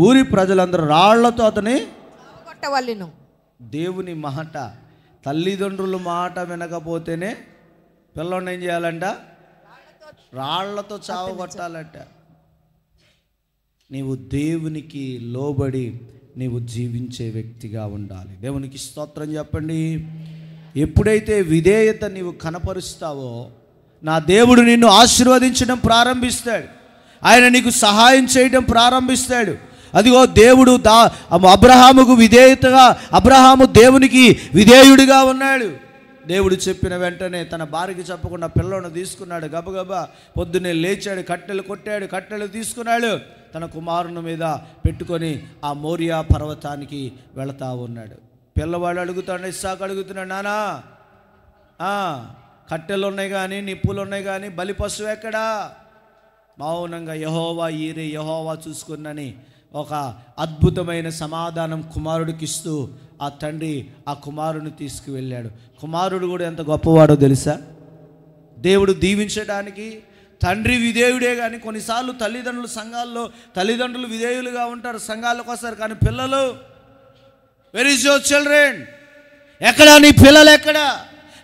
ఊరి ప్రజలందరూ రాళ్లతో అతని కొట్టవలెను. దేవుని మాట, తల్లిదండ్రుల మాట వినకపోతేనే పిల్లోడిని ఏం చేయాలంట? రాళ్లతో చావగొట్టాలంట. నీవు దేవునికి లోబడి నీవు జీవించే వ్యక్తిగా ఉండాలి. దేవునికి స్తోత్రం చెప్పండి. ఎప్పుడైతే విధేయత నీవు కనపరుస్తావో నా దేవుడు నిన్ను ఆశీర్వదించడం ప్రారంభిస్తాడు. ఆయన నీకు సహాయం చేయడం ప్రారంభిస్తాడు. అదిగో దేవుడు అబ్రహాముకు విధేయతగా, అబ్రహాము దేవునికి విధేయుడిగా ఉన్నాడు. దేవుడు చెప్పిన వెంటనే తన భార్యకి చెప్పకుండా పిల్లను తీసుకున్నాడు. గబగబా పొద్దున్నే లేచాడు, కట్టెలు కొట్టాడు, కట్టెలు తీసుకున్నాడు, తన కుమారుని మీద పెట్టుకొని ఆ మోరియా పర్వతానికి వెళతా ఉన్నాడు. పిల్లవాడు అడుగుతాడు, ఇస్సాకు అడుగుతున్నాడు, నానా కట్టెలు ఉన్నాయి కానీ నిప్పులు ఉన్నాయి కానీ బలి పశువు ఎక్కడా? మౌనంగా యెహోవా ఈరే, యెహోవా చూసుకున్నని ఒక అద్భుతమైన సమాధానం కుమారుడికి ఇస్తూ ఆ తండ్రి ఆ కుమారుని తీసుకువెళ్ళాడు. కుమారుడు కూడా ఎంత గొప్పవాడో తెలుసా? దేవుడు దీవించడానికి తండ్రి విధేయుడే. కానీ కొన్నిసార్లు తల్లిదండ్రులు సంఘాల్లో తల్లిదండ్రులు విధేయులుగా ఉంటారు, సంఘాలకు వస్తారు, కానీ పిల్లలు, వెర్ ఈజ్ యువర్ చిల్డ్రన్? ఎక్కడా నీ పిల్లలు ఎక్కడా?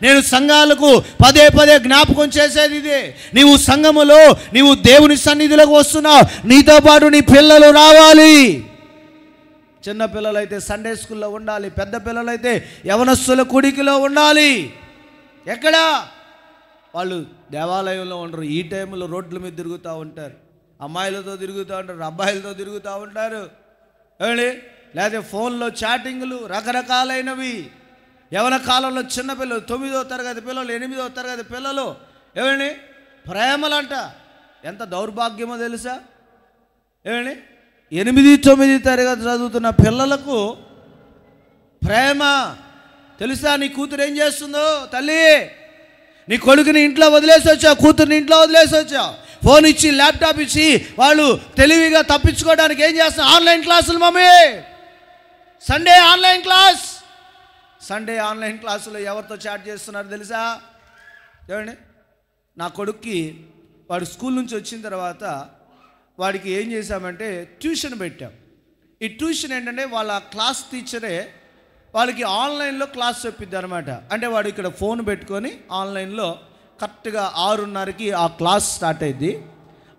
నేను సంఘాలకు పదే పదే జ్ఞాపకం చేసేది ఇదే. నీవు సంఘములో నీవు దేవుని సన్నిధిలోకి వస్తున్నావు, నీతో పాటు నీ పిల్లలు రావాలి. చిన్న పిల్లలైతే సండే స్కూల్లో ఉండాలి, పెద్ద పిల్లలైతే యవనస్తుల కూడికలో ఉండాలి. ఎక్కడా? వాళ్ళు దేవాలయంలో ఉండరు. ఈ టైంలో రోడ్ల మీద తిరుగుతూ ఉంటారు, అమ్మాయిలతో తిరుగుతూ ఉంటారు, అబ్బాయిలతో తిరుగుతూ ఉంటారు, లేదా ఫోన్లో చాటింగ్లు రకరకాలైనవి. యవన కాలంలో చిన్నపిల్లలు, 9వ తరగతి పిల్లలు, 8వ తరగతి పిల్లలు ప్రేమలంట. ఎంత దౌర్భాగ్యమో తెలుసా? 8, 9 తరగతి చదువుతున్న పిల్లలకు ప్రేమ తెలుసా? నీ కూతురు ఏం చేస్తుందో? తల్లి, నీ కొడుకుని ఇంట్లో వదిలేసి వచ్చావు, కూతుర్ని ఇంట్లో వదిలేసి వచ్చావు, ఫోన్ ఇచ్చి ల్యాప్టాప్ ఇచ్చి వాళ్ళు తెలివిగా తప్పించుకోవడానికి ఏం చేస్తున్నారు? ఆన్లైన్ క్లాసులు. Mummy Sunday online class. Sunday online క్లాసులో ఎవరితో చాట్ చేస్తున్నారు తెలుసా? ఏమండి, నా కొడుక్కి వాడు స్కూల్ నుంచి వచ్చిన తర్వాత వాడికి ఏం చేశామంటే ట్యూషన్ పెట్టాం. ఈ ట్యూషన్ ఏంటంటే వాళ్ళ క్లాస్ టీచరే వాళ్ళకి ఆన్లైన్లో క్లాస్ చెప్పిద్ది అనమాట. అంటే వాడు ఇక్కడ ఫోన్ పెట్టుకొని ఆన్లైన్లో కరెక్ట్గా 6:30కి ఆ క్లాస్ స్టార్ట్ అయింది.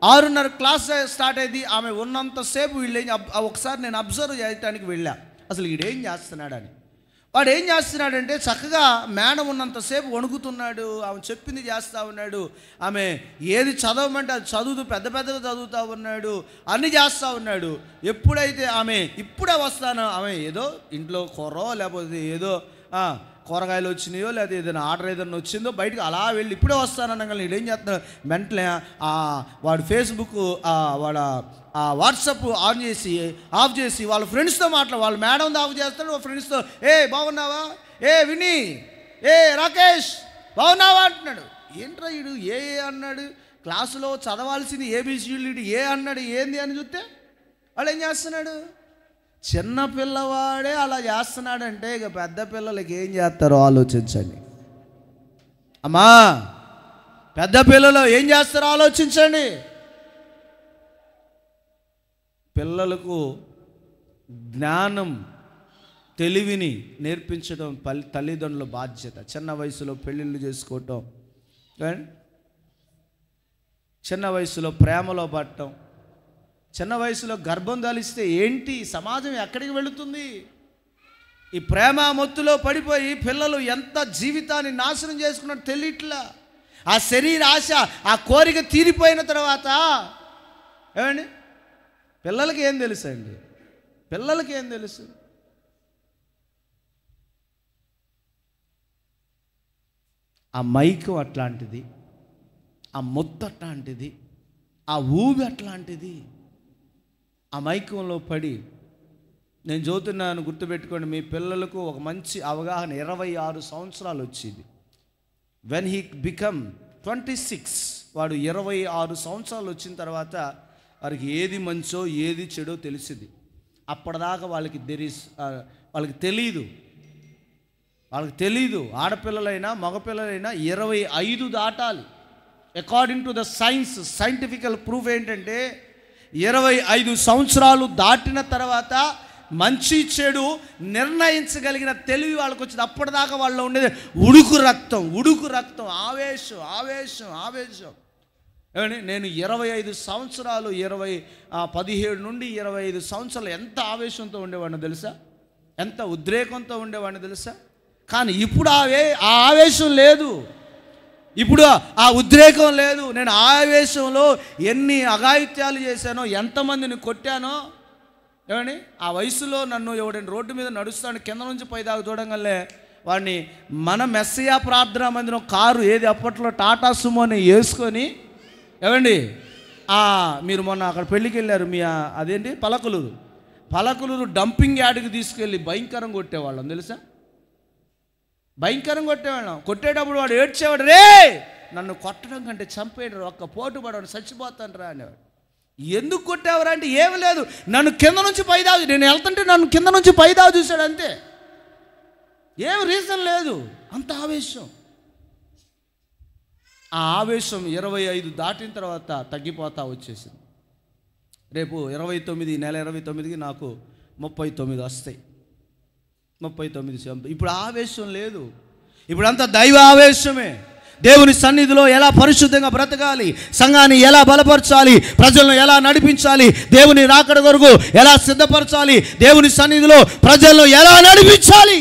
6:30 క్లాస్ స్టార్ట్ అయింది. ఆమె ఉన్నంతసేపు వీళ్ళు ఒకసారి నేను అబ్జర్వ్ చేయడానికి వెళ్ళా, అసలు వీడేం చేస్తున్నాడని. వాడు ఏం చేస్తున్నాడంటే చక్కగా మేడం ఉన్నంతసేపు వణుకుతున్నాడు, ఆమె చెప్పింది చేస్తూ ఉన్నాడు, ఆమె ఏది చదవమంటే అది చదువుతూ పెద్ద పెద్దగా చదువుతూ ఉన్నాడు, అన్నీ చేస్తూ ఉన్నాడు. ఎప్పుడైతే ఆమె ఇప్పుడే వస్తానో, ఆమె ఏదో ఇంట్లో కూరో లేకపోతే ఏదో కూరగాయలు వచ్చినాయో లేదా ఏదైనా ఆర్డర్ ఏదైనా వచ్చిందో బయటకు అలా వెళ్ళి ఇప్పుడే వస్తాననగా వీడు ఏం చేస్తున్నాడు, వెంటనే వాడు ఫేస్బుక్ వాడు వాట్సాప్ ఆఫ్ చేసి వాళ్ళ ఫ్రెండ్స్తో వాళ్ళ మేడంతో ఆఫ్ చేస్తాడు, వాళ్ళ ఫ్రెండ్స్తో ఏ బాగున్నావా, ఏ విని, ఏ రాకేష్ బాగున్నావా అంటున్నాడు. ఏంట్రా వీడు ఏ అన్నాడు, క్లాసులో చదవాల్సింది ఏబిసిడీలు ఏ అన్నాడు, ఏంది అని చూస్తే వాడు ఏం చేస్తున్నాడు. చిన్న పిల్లవాడే అలా చేస్తున్నాడంటే ఇక పెద్ద పిల్లలకి ఏం చేస్తారో ఆలోచించండి అమ్మా. పెద్ద పిల్లలు ఏం చేస్తారో ఆలోచించండి. పిల్లలకు జ్ఞానం తెలివిని నేర్పించడం తల్లిదండ్రుల బాధ్యత. చిన్న వయసులో పెళ్ళిళ్ళు చేసుకోవటం, చిన్న వయసులో ప్రేమలో పడటం, చిన్న వయసులో గర్భం ధరిస్తే ఏంటి సమాజం ఎక్కడికి వెళుతుంది? ఈ ప్రేమ మొత్తులో పడిపోయి పిల్లలు ఎంత జీవితాన్ని నాశనం చేసుకున్నట్టు తెలియట్లా. ఆ శరీర ఆశ, ఆ కోరిక తీరిపోయిన తర్వాత ఏమండి పిల్లలకి ఏం తెలుసు అండి? పిల్లలకి ఏం తెలుసు? ఆ మైకం అట్లాంటిది, ఆ మొత్తు అట్లాంటిది, ఆ ఊబి అట్లాంటిది. ఆ మైకంలో పడి నేను చదువుతున్నాను, గుర్తుపెట్టుకోండి. మీ పిల్లలకు ఒక మంచి అవగాహన 26 సంవత్సరాలు వచ్చింది. వెన్ హీ బికమ్ 26, వాడు 26 సంవత్సరాలు వచ్చిన తర్వాత వారికి ఏది మంచో ఏది చెడో తెలిసింది. అప్పటిదాకా వాళ్ళకి వాళ్ళకి తెలీదు. ఆడపిల్లలైనా మగపిల్లలైనా 25 దాటాలి. అకార్డింగ్ టు ద సైంటిఫికల్ ప్రూఫ్ ఏంటంటే 25 సంవత్సరాలు దాటిన తర్వాత మంచి చెడు నిర్ణయించగలిగిన తెలివి వాళ్ళకి వచ్చింది. అప్పటిదాకా వాళ్ళలో ఉండేది ఉడుకు రక్తం, ఆవేశం. ఏమండి నేను 25 సంవత్సరాలు 17 నుండి 25 సంవత్సరాలు ఎంత ఆవేశంతో ఉండేవాడిని తెలుసా, ఎంత ఉద్రేకంతో ఉండేవాడిని తెలుసా. కానీ ఇప్పుడు ఆ ఆవేశం లేదు, ఇప్పుడు ఆ ఉద్రేకం లేదు. నేను ఆవేశంలో ఎన్ని అఘాయిత్యాలు చేశానో, ఎంతమందిని కొట్టానో. ఏమండి ఆ వయసులో నన్ను ఎవడైనా రోడ్డు మీద నడుస్తాను కింద నుంచి పై దాకా చూడంగానే వాడిని మన మెస్సయా ప్రార్థనా మందిరం కారు ఏది అప్పట్లో టాటా సుమోని వేసుకొని, ఏమండి మీరు మొన్న అక్కడ పెళ్ళికి వెళ్ళారు, మీ అదేంటి పలకలూరు డంపింగ్ యార్డ్కి తీసుకెళ్ళి భయంకరంగా కొట్టేవాళ్ళం తెలుసా. కొట్టేటప్పుడు వాడు ఏడ్చేవాడు, రే నన్ను కొట్టడం కంటే చంపేయడం, ఒక్క పోటు పడవాడు చచ్చిపోతాను రా అనేవాడు. ఎందుకు కొట్టేవారా అంటే ఏమి లేదు, నన్ను కింద నుంచి పైదావు, నేను వెళ్తుంటే నన్ను కింద నుంచి పైదావు చూశాడు అంతే, ఏం రీజన్ లేదు, అంత ఆవేశం. ఆ ఆవేశం 25 దాటిన తర్వాత తగ్గిపోతా వచ్చేసింది. రేపు 29 నెల 29కి నాకు 39 వస్తాయి. 39. ఇప్పుడు ఆవేశం లేదు, ఇప్పుడంతా దైవ ఆవేశమే. దేవుని సన్నిధిలో ఎలా పరిశుద్ధంగా బ్రతకాలి, సంఘాన్ని ఎలా బలపరచాలి, ప్రజలను ఎలా నడిపించాలి, దేవుని రాకడ కొరకు ఎలా సిద్ధపరచాలి, దేవుని సన్నిధిలో ప్రజలను ఎలా నడిపించాలి,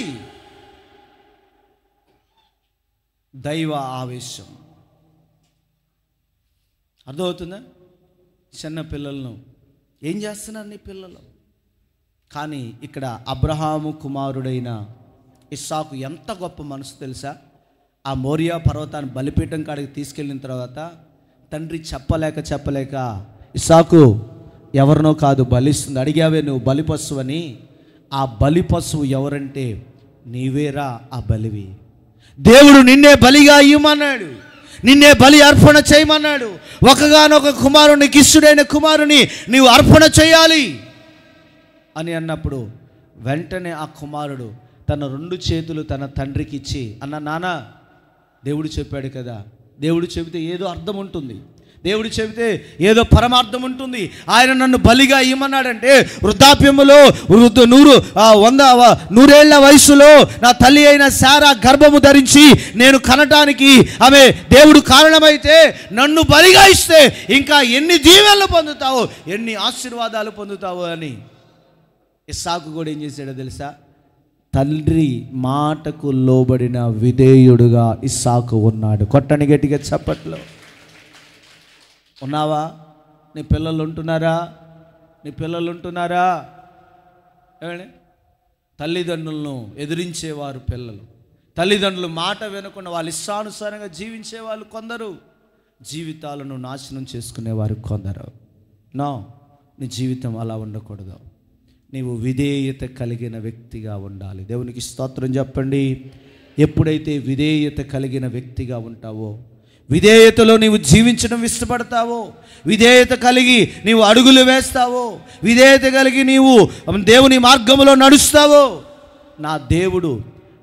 దైవ ఆవేశం. అర్థమవుతుందా? చిన్న పిల్లలను ఏం చేస్తున్నారు నీ పిల్లలు? కానీ ఇక్కడ అబ్రహాము కుమారుడైన ఇస్సాకు ఎంత గొప్ప మనసు తెలుసా. ఆ మోరియా పర్వతాన్ని బలిపీఠం కాడికి తీసుకెళ్ళిన తర్వాత తండ్రి చెప్పలేక ఇస్సాకు ఎవరినో కాదు బలిస్తుంది, అడిగావే నువ్వు బలిపశువు అని. ఆ బలిపశువు ఎవరంటే నీవేరా ఆ బలివి. దేవుడు నిన్నే బలిగా ఇవ్వమన్నాడు, నిన్నే బలి అర్పణ చేయమన్నాడు. ఒకగానొక కుమారుని, ఇష్టుడైన కుమారుని నీవు అర్పణ చేయాలి అని అన్నప్పుడు వెంటనే ఆ కుమారుడు తన 2 చేతులు తన తండ్రికి ఇచ్చి, నాన్న దేవుడు చెప్పాడు కదా, దేవుడు చెబితే ఏదో అర్థం ఉంటుంది, దేవుడు చెబితే ఏదో పరమార్థం ఉంటుంది. ఆయన నన్ను బలిగా ఇవ్వమన్నాడంటే వృద్ధాప్యములో 100 వయసులో నా తల్లి అయిన శారా గర్భము ధరించి నేను కనటానికి ఆమె దేవుడు కారణమైతే నన్ను బలిగా ఇస్తే ఇంకా ఎన్ని దీవెనలు పొందుతావో, ఎన్ని ఆశీర్వాదాలు పొందుతావో అని ఇస్సాకు కూడా ఏం చేశాడో తెలుసా. తండ్రి మాటకు లోబడిన విధేయుడుగా ఇస్సాకు ఉన్నాడు. కొట్టని గట్టిగా చప్పట్లో. ఉన్నావా? నీ పిల్లలు ఉంటున్నారా? ఏమండి తల్లిదండ్రులను ఎదిరించేవారు పిల్లలు, తల్లిదండ్రులు మాట వినకుండా వాళ్ళ ఇష్టానుసారంగా జీవించే వాళ్ళు కొందరు, జీవితాలను నాశనం చేసుకునేవారు కొందరు. నీ జీవితం అలా ఉండకూడదు. నీవు విధేయత కలిగిన వ్యక్తిగా ఉండాలి. దేవునికి స్తోత్రం చెప్పండి. ఎప్పుడైతే విధేయత కలిగిన వ్యక్తిగా ఉంటావో, విధేయతలో నీవు జీవించడం ఇష్టపడతావో, విధేయత కలిగి నీవు అడుగులు వేస్తావో, విధేయత కలిగి నీవు దేవుని మార్గంలో నడుస్తావో, నా దేవుడు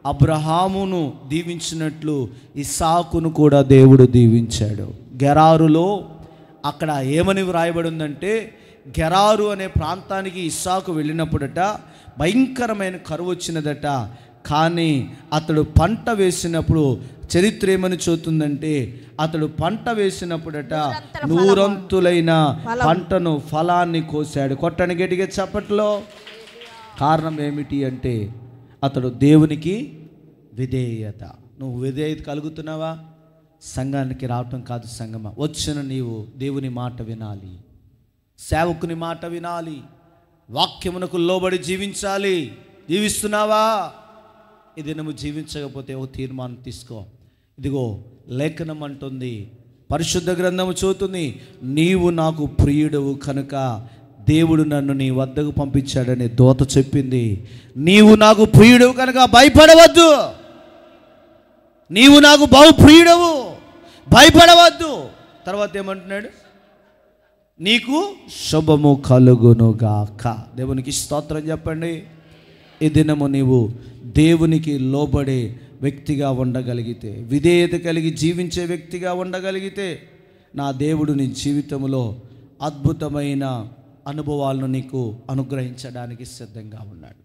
అబ్రహామును దీవించినట్లు ఇస్సాకును కూడా దేవుడు దీవించాడు. గెరారులో అక్కడ ఏమని వ్రాయబడి ఉందంటే, గెరారు అనే ప్రాంతానికి ఇస్సాకు వెళ్ళినప్పుడట భయంకరమైన కరువు వచ్చినదట. కానీ అతడు పంట వేసినప్పుడు చరిత్ర ఏమని చూస్తుందంటే, అతడు పంట వేసినప్పుడట 100 పంటను ఫలాన్ని కోసాడు. కొట్టని గట్టిగా చప్పట్లో. కారణం ఏమిటి అంటే అతడు దేవునికి విధేయత. నువ్వు విధేయత కలుగుతున్నావా? సంఘానికి రావటం కాదు సంగమా, వచ్చిన నీవు దేవుని మాట వినాలి, సేవకుని మాట వినాలి, వాక్యమునకు లోబడి జీవించాలి. జీవిస్తున్నావా? ఇది నువ్వు జీవించకపోతే ఒక తీర్మానం తీసుకో. ఇదిగో లేఖనం అంటుంది, పరిశుద్ధ గ్రంథము చూస్తుంది, నీవు నాకు ప్రియుడవు కనుక దేవుడు నన్ను నీ వద్దకు పంపించాడని దూత చెప్పింది. నీవు నాకు ప్రియుడవు కనుక భయపడవద్దు. నీవు నాకు బహు ప్రియుడవు, భయపడవద్దు. తర్వాత ఏమంటున్నాడు? నీకు శుభము కలుగునుగాక. దేవునికి స్తోత్రం చెప్పండి. ఈ దినము నీవు దేవునికి లోబడే వ్యక్తిగా ఉండగలిగితే, విధేయత కలిగి జీవించే వ్యక్తిగా ఉండగలిగితే, నా దేవుడు నీ జీవితంలో అద్భుతమైన అనుభవాలను నీకు అనుగ్రహించడానికి సిద్ధంగా ఉన్నాడు.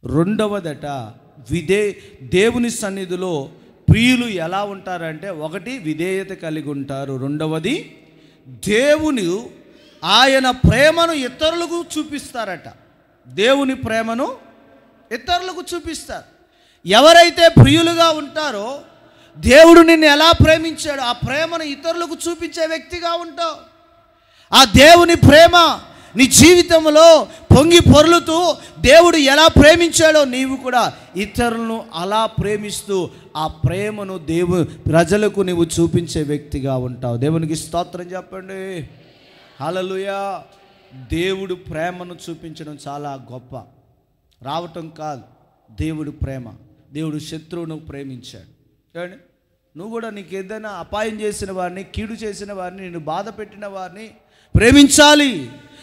రెండవదట, దేవుని సన్నిధిలో ప్రియులు ఎలా ఉంటారంటే, ఒకటి విధేయత కలిగి ఉంటారు, రెండవది దేవుని ఆయన ప్రేమను ఇతరులకు చూపిస్తారట. దేవుని ప్రేమను ఇతరులకు చూపిస్తారు. ఎవరైతే ప్రియులుగా ఉంటారో దేవుడు నిన్ను ఎలా ప్రేమించాడో ఆ ప్రేమను ఇతరులకు చూపించే వ్యక్తిగా ఉంటావు. ఆ దేవుని ప్రేమ నీ జీవితంలో పొంగి పొర్లుతూ దేవుడు ఎలా ప్రేమించాడో నీవు కూడా ఇతరులను అలా ప్రేమిస్తూ ఆ ప్రేమను ప్రజలకు నీవు చూపించే వ్యక్తిగా ఉంటావు. దేవునికి స్తోత్రం చెప్పండి. హల్లెలూయా. దేవుడు ప్రేమను చూపించడం చాలా గొప్ప, రావటం కాదు. దేవుడు ప్రేమ. దేవుడు శత్రువును ప్రేమించాడు. చూడండి, నువ్వు కూడా నీకు ఏదైనా అపాయం చేసిన వారిని, కీడు చేసిన వారిని, నిన్ను బాధ పెట్టిన వారిని ప్రేమించాలి.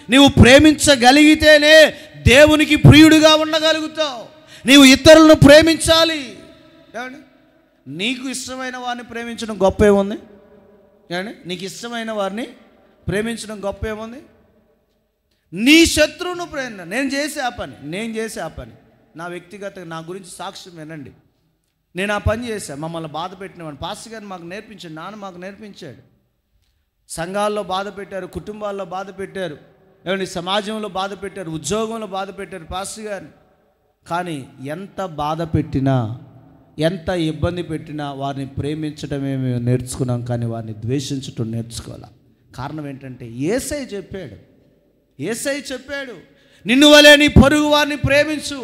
నీవు ప్రేమించగలిగితేనే దేవునికి ప్రియుడిగా ఉండగలుగుతావు. నీవు ఇతరులను ప్రేమించాలి. ఏమండి, నీకు ఇష్టమైన వారిని ప్రేమించడం గొప్ప ఏముంది? ఏమండి, నీకు ఇష్టమైన వారిని ప్రేమించడం గొప్ప ఏముంది? నీ శత్రువును నేను చేసే ఆ పని నా వ్యక్తిగత నా గురించి సాక్ష్యం వినండి. నేను ఆ పని చేశాను, మమ్మల్ని బాధ పెట్టినవాడిని. పాస్టర్ గారు మాకు నేర్పించాడు, నాన్న మాకు నేర్పించాడు. సంఘాల్లో బాధ పెట్టారు, కుటుంబాల్లో బాధ పెట్టారు, ఏమండి సమాజంలో బాధ పెట్టారు, ఉద్యోగంలో బాధ పెట్టారు పాస్టర్ గారిని. కానీ ఎంత బాధ పెట్టినా, ఎంత ఇబ్బంది పెట్టినా వారిని ప్రేమించడమే మేము నేర్చుకున్నాం, కానీ వారిని ద్వేషించడం నేర్చుకోవాలి. కారణం ఏంటంటే యేసయ్య చెప్పాడు, నిన్ను వలె నీ పొరుగు వారిని ప్రేమించు.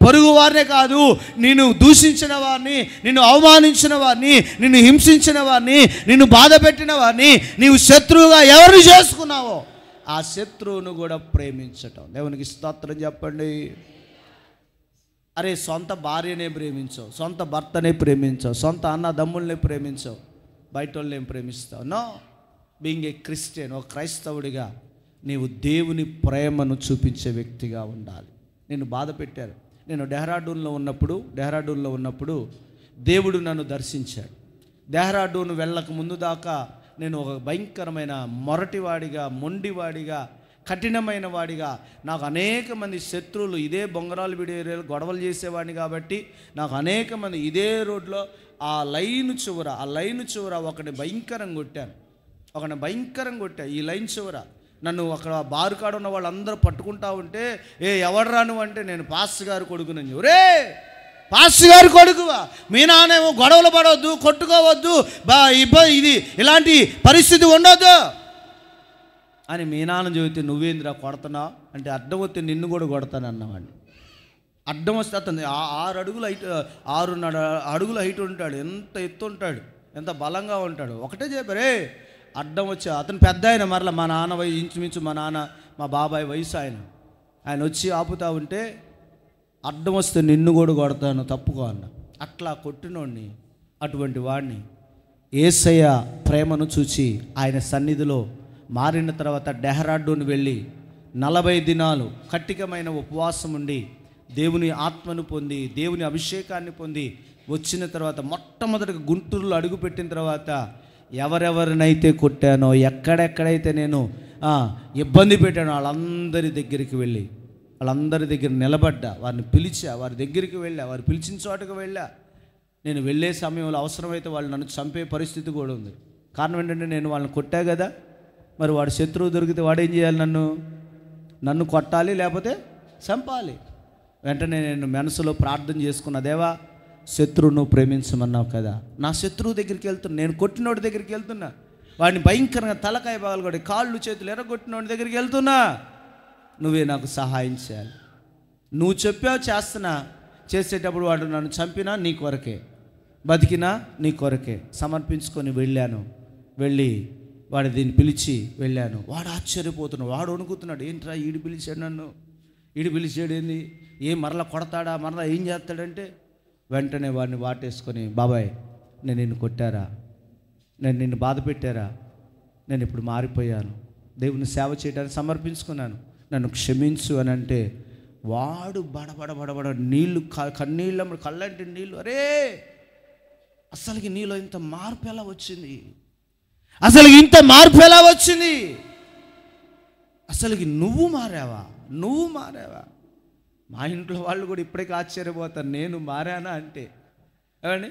పొరుగు వారినే కాదు, నిన్ను దూషించిన వారిని, నిన్ను అవమానించిన వారిని, నిన్ను హింసించిన వారిని, నిన్ను బాధ పెట్టిన వారిని నీవు శత్రువుగా ఎవరు చేసుకున్నావో ఆ శత్రువును కూడా ప్రేమించటం. దేవునికి స్తోత్రం చెప్పండి. అరే, సొంత భార్యనే ప్రేమించవు, సొంత భర్తనే ప్రేమించవు, సొంత అన్నదమ్ముల్ని ప్రేమించవు, బయట వాళ్ళని ఏం ప్రేమిస్తావు? నో. బీయింగ్ ఏ క్రిస్టియన్, ఒక క్రైస్తవుడిగా నీవు దేవుని ప్రేమను చూపించే వ్యక్తిగా ఉండాలి. నేను బాధ పెట్టారు. నేను డెహ్రాడూన్లో ఉన్నప్పుడు దేవుడు నన్ను దర్శించాడు. డెహ్రాడూన్ వెళ్ళక ముందు దాకా నేను ఒక భయంకరమైన మొరటివాడిగా, మొండివాడిగా, కఠినమైన వాడిగా, నాకు అనేక మంది శత్రువులు, ఇదే బొంగరాలు వీడి ఏరియాలో గొడవలు చేసేవాడిని కాబట్టి నాకు అనేక మంది ఇదే రోడ్లో ఆ లైన్ చివర ఒకటి భయంకరంగా కొట్టాను. ఈ లైన్ చివర నన్ను అక్కడ బారు కాడ ఉన్న వాళ్ళందరూ పట్టుకుంటా ఉంటే, ఎవడు రాను అంటే నేను పాస్టర్ గారు కొడుకునని. ఒరే, పాస్టర్ గారు కొడుకువా? మీ నాన్నేమో గొడవలు పడవద్దు, కొట్టుకోవద్దు, ఇది ఇలాంటి పరిస్థితి ఉండొద్దు అని మీ నాన్న చెబితే నువ్వేంద్రా కొడుతున్నావు అంటే అర్థం వస్తే నిన్ను కూడా కొడతాను అన్నవాడిని. అడ్డం వస్తే అతను 6 అడుగుల హైట్ 6.5 అడుగుల హైట్ ఉంటాడు, ఎంత ఎత్తు ఉంటాడు, ఎంత బలంగా ఉంటాడు. ఒకటే చెప్పారే అడ్డం వచ్చి అతను పెద్ద ఆయన, మరలా మా నాన్న వయసు ఇంచుమించు మా బాబాయ్ వయసు ఆయన వచ్చి ఆపుతా ఉంటే అడ్డం వస్తే నిన్ను కూడా కొడతాను తప్పుకో అన్న. అట్లా కొట్టినోడిని, అటువంటి వాడిని యేసయ్య ప్రేమను చూచి ఆయన సన్నిధిలో మారిన తర్వాత డెహ్రాడూన్ వెళ్ళి 40 దినాలు కఠినమైన ఉపవాసం ఉండి దేవుని ఆత్మను పొంది దేవుని అభిషేకాన్ని పొంది వచ్చిన తర్వాత మొట్టమొదటిగా గుంటూరులో అడుగుపెట్టిన తర్వాత ఎవరెవరినైతే కొట్టానో, ఎక్కడెక్కడైతే నేను ఇబ్బంది పెట్టానో వాళ్ళందరి దగ్గరికి వెళ్ళి వాళ్ళందరి దగ్గర నిలబడ్డా, వారిని పిలిచా, వారి దగ్గరికి వెళ్ళా, వారు పిలిచిన చోటకు వెళ్ళా. నేను వెళ్ళే సమయంలో అవసరమైతే వాళ్ళు నన్ను చంపే పరిస్థితి కూడా ఉంది. కారణం ఏంటంటే నేను వాళ్ళని కొట్టా కదా, మరి వాడు శత్రువు దొరికితే వాడేం చేయాలి? నన్ను కొట్టాలి, లేకపోతే చంపాలి. వెంటనే నేను మనసులో ప్రార్థన చేసుకున్న, దేవా శత్రువును ప్రేమించమన్నావు కదా, నా శత్రువు దగ్గరికి వెళ్తున్నా, నేను కొట్టినోడి దగ్గరికి వెళ్తున్నా, వాడిని భయంకరంగా తలకాయ పగలు కొట్టి కాళ్ళు చేతులు ఎర్రగొట్టినోడి దగ్గరికి వెళ్తున్నా, నువ్వే నాకు సహాయం చేయాలి. నువ్వు చెప్పావు చేస్తున్నా, చేసేటప్పుడు వాడు నన్ను చంపినా నీ కొరకే, బతికినా నీ కొరకే సమర్పించుకొని వెళ్ళాను. వెళ్ళి వాడు దీన్ని పిలిచి వెళ్ళాను. వాడు ఆశ్చర్యపోతున్నాడు, వాడు వణుకుతున్నాడు, ఏంట్రా ఈడు పిలిచాడు నన్ను, ఈడు పిలిచాడు ఏంది, మరలా కొడతాడా, మరలా ఏం చేస్తాడంటే వెంటనే వాడిని వాటేసుకొని, బాబాయ్ నేను నిన్ను కొట్టారా, నేను నిన్ను బాధ పెట్టారా, నేను ఇప్పుడు మారిపోయాను, దేవుని సేవ చేయడానికి సమర్పించుకున్నాను, నన్ను క్షమించు అని అంటే వాడు బడబడ నీళ్ళు కన్నీళ్ళ కళ్ళంటి నీళ్ళు, అరే అసలుకి నీలో ఇంత మార్పు ఎలా వచ్చింది, అసలుకి ఇంత మార్పు ఎలా వచ్చింది, అసలుకి నువ్వు మారావా. మా ఇంట్లో వాళ్ళు కూడా ఇప్పటికీ ఆశ్చర్యపోతారు, నేను మారానా అంటే. ఏమండి,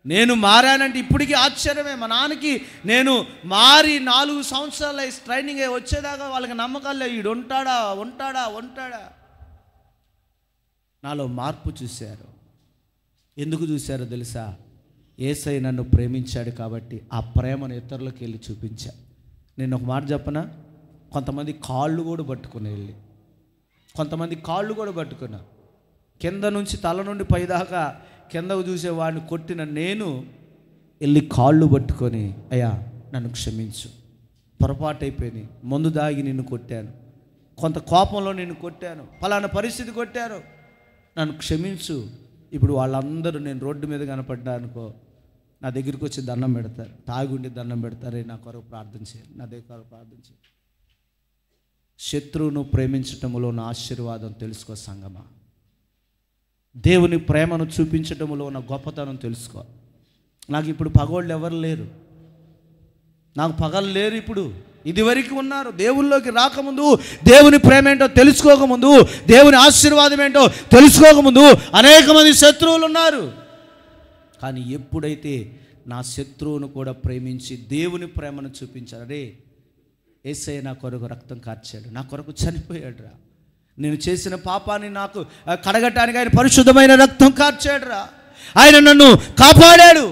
నేను మారానంటే ఇప్పటికీ ఆశ్చర్యమే. మా నాన్నకి నేను మారి 4 సంవత్సరాలు ట్రైనింగ్ వచ్చేదాకా వాళ్ళకి నమ్మకాలే, వీడు ఉంటాడా. నాలో మార్పు చూశారు. ఎందుకు చూశారో తెలుసా? యేసయ్య నన్ను ప్రేమించాడు కాబట్టి ఆ ప్రేమను ఇతరులకు వెళ్ళి చూపించా. నేను ఒక మాట చెప్పనా, కొంతమంది కాళ్ళు కూడా పట్టుకున్నా, కింద నుంచి తల నుండి పైదాకా కిందకు చూసే వాడిని కొట్టిన నేను వెళ్ళి కాళ్ళు పట్టుకొని, అయ్యా నన్ను క్షమించు, పొరపాటు అయిపోయింది, మందు దాగి నిన్ను కొట్టాను, కొంత కోపంలో నిన్ను కొట్టాను, ఫలానా పరిస్థితి కొట్టాను, నన్ను క్షమించు. ఇప్పుడు వాళ్ళందరూ నేను రోడ్డు మీద కనపడ్డా అనుకో, నా దగ్గరికి వచ్చి దండం పెడతారు, తాగుండి దండం పెడతారే, నా కొరకు ప్రార్థన చేయాలి, నా దగ్గర ప్రార్థన చేయాలి. శత్రువును ప్రేమించటంలో నా ఆశీర్వాదం తెలుసుకో సంగమా. దేవుని ప్రేమను చూపించటంలో ఉన్న గొప్పతనం తెలుసుకో. నాకు ఇప్పుడు పగోళ్ళు ఎవరు లేరు, నాకు పగలు లేరు. ఇప్పుడు ఇదివరకు ఉన్నారు. దేవుల్లోకి రాకముందు, దేవుని ప్రేమ ఏంటో తెలుసుకోకముందు, దేవుని ఆశీర్వాదం ఏంటో తెలుసుకోకముందు అనేక మంది శత్రువులు ఉన్నారు. కానీ ఎప్పుడైతే నా శత్రువును కూడా ప్రేమించి దేవుని ప్రేమను చూపించారు, అరే యేసయ్య నా కొరకు రక్తం కార్చాడు, నా కొరకు చనిపోయాడు రా, నేను చేసిన పాపాన్ని నాకు కడగటానికి ఆయన పరిశుద్ధమైన రక్తం కార్చాడురా, ఆయన నన్ను కాపాడాడు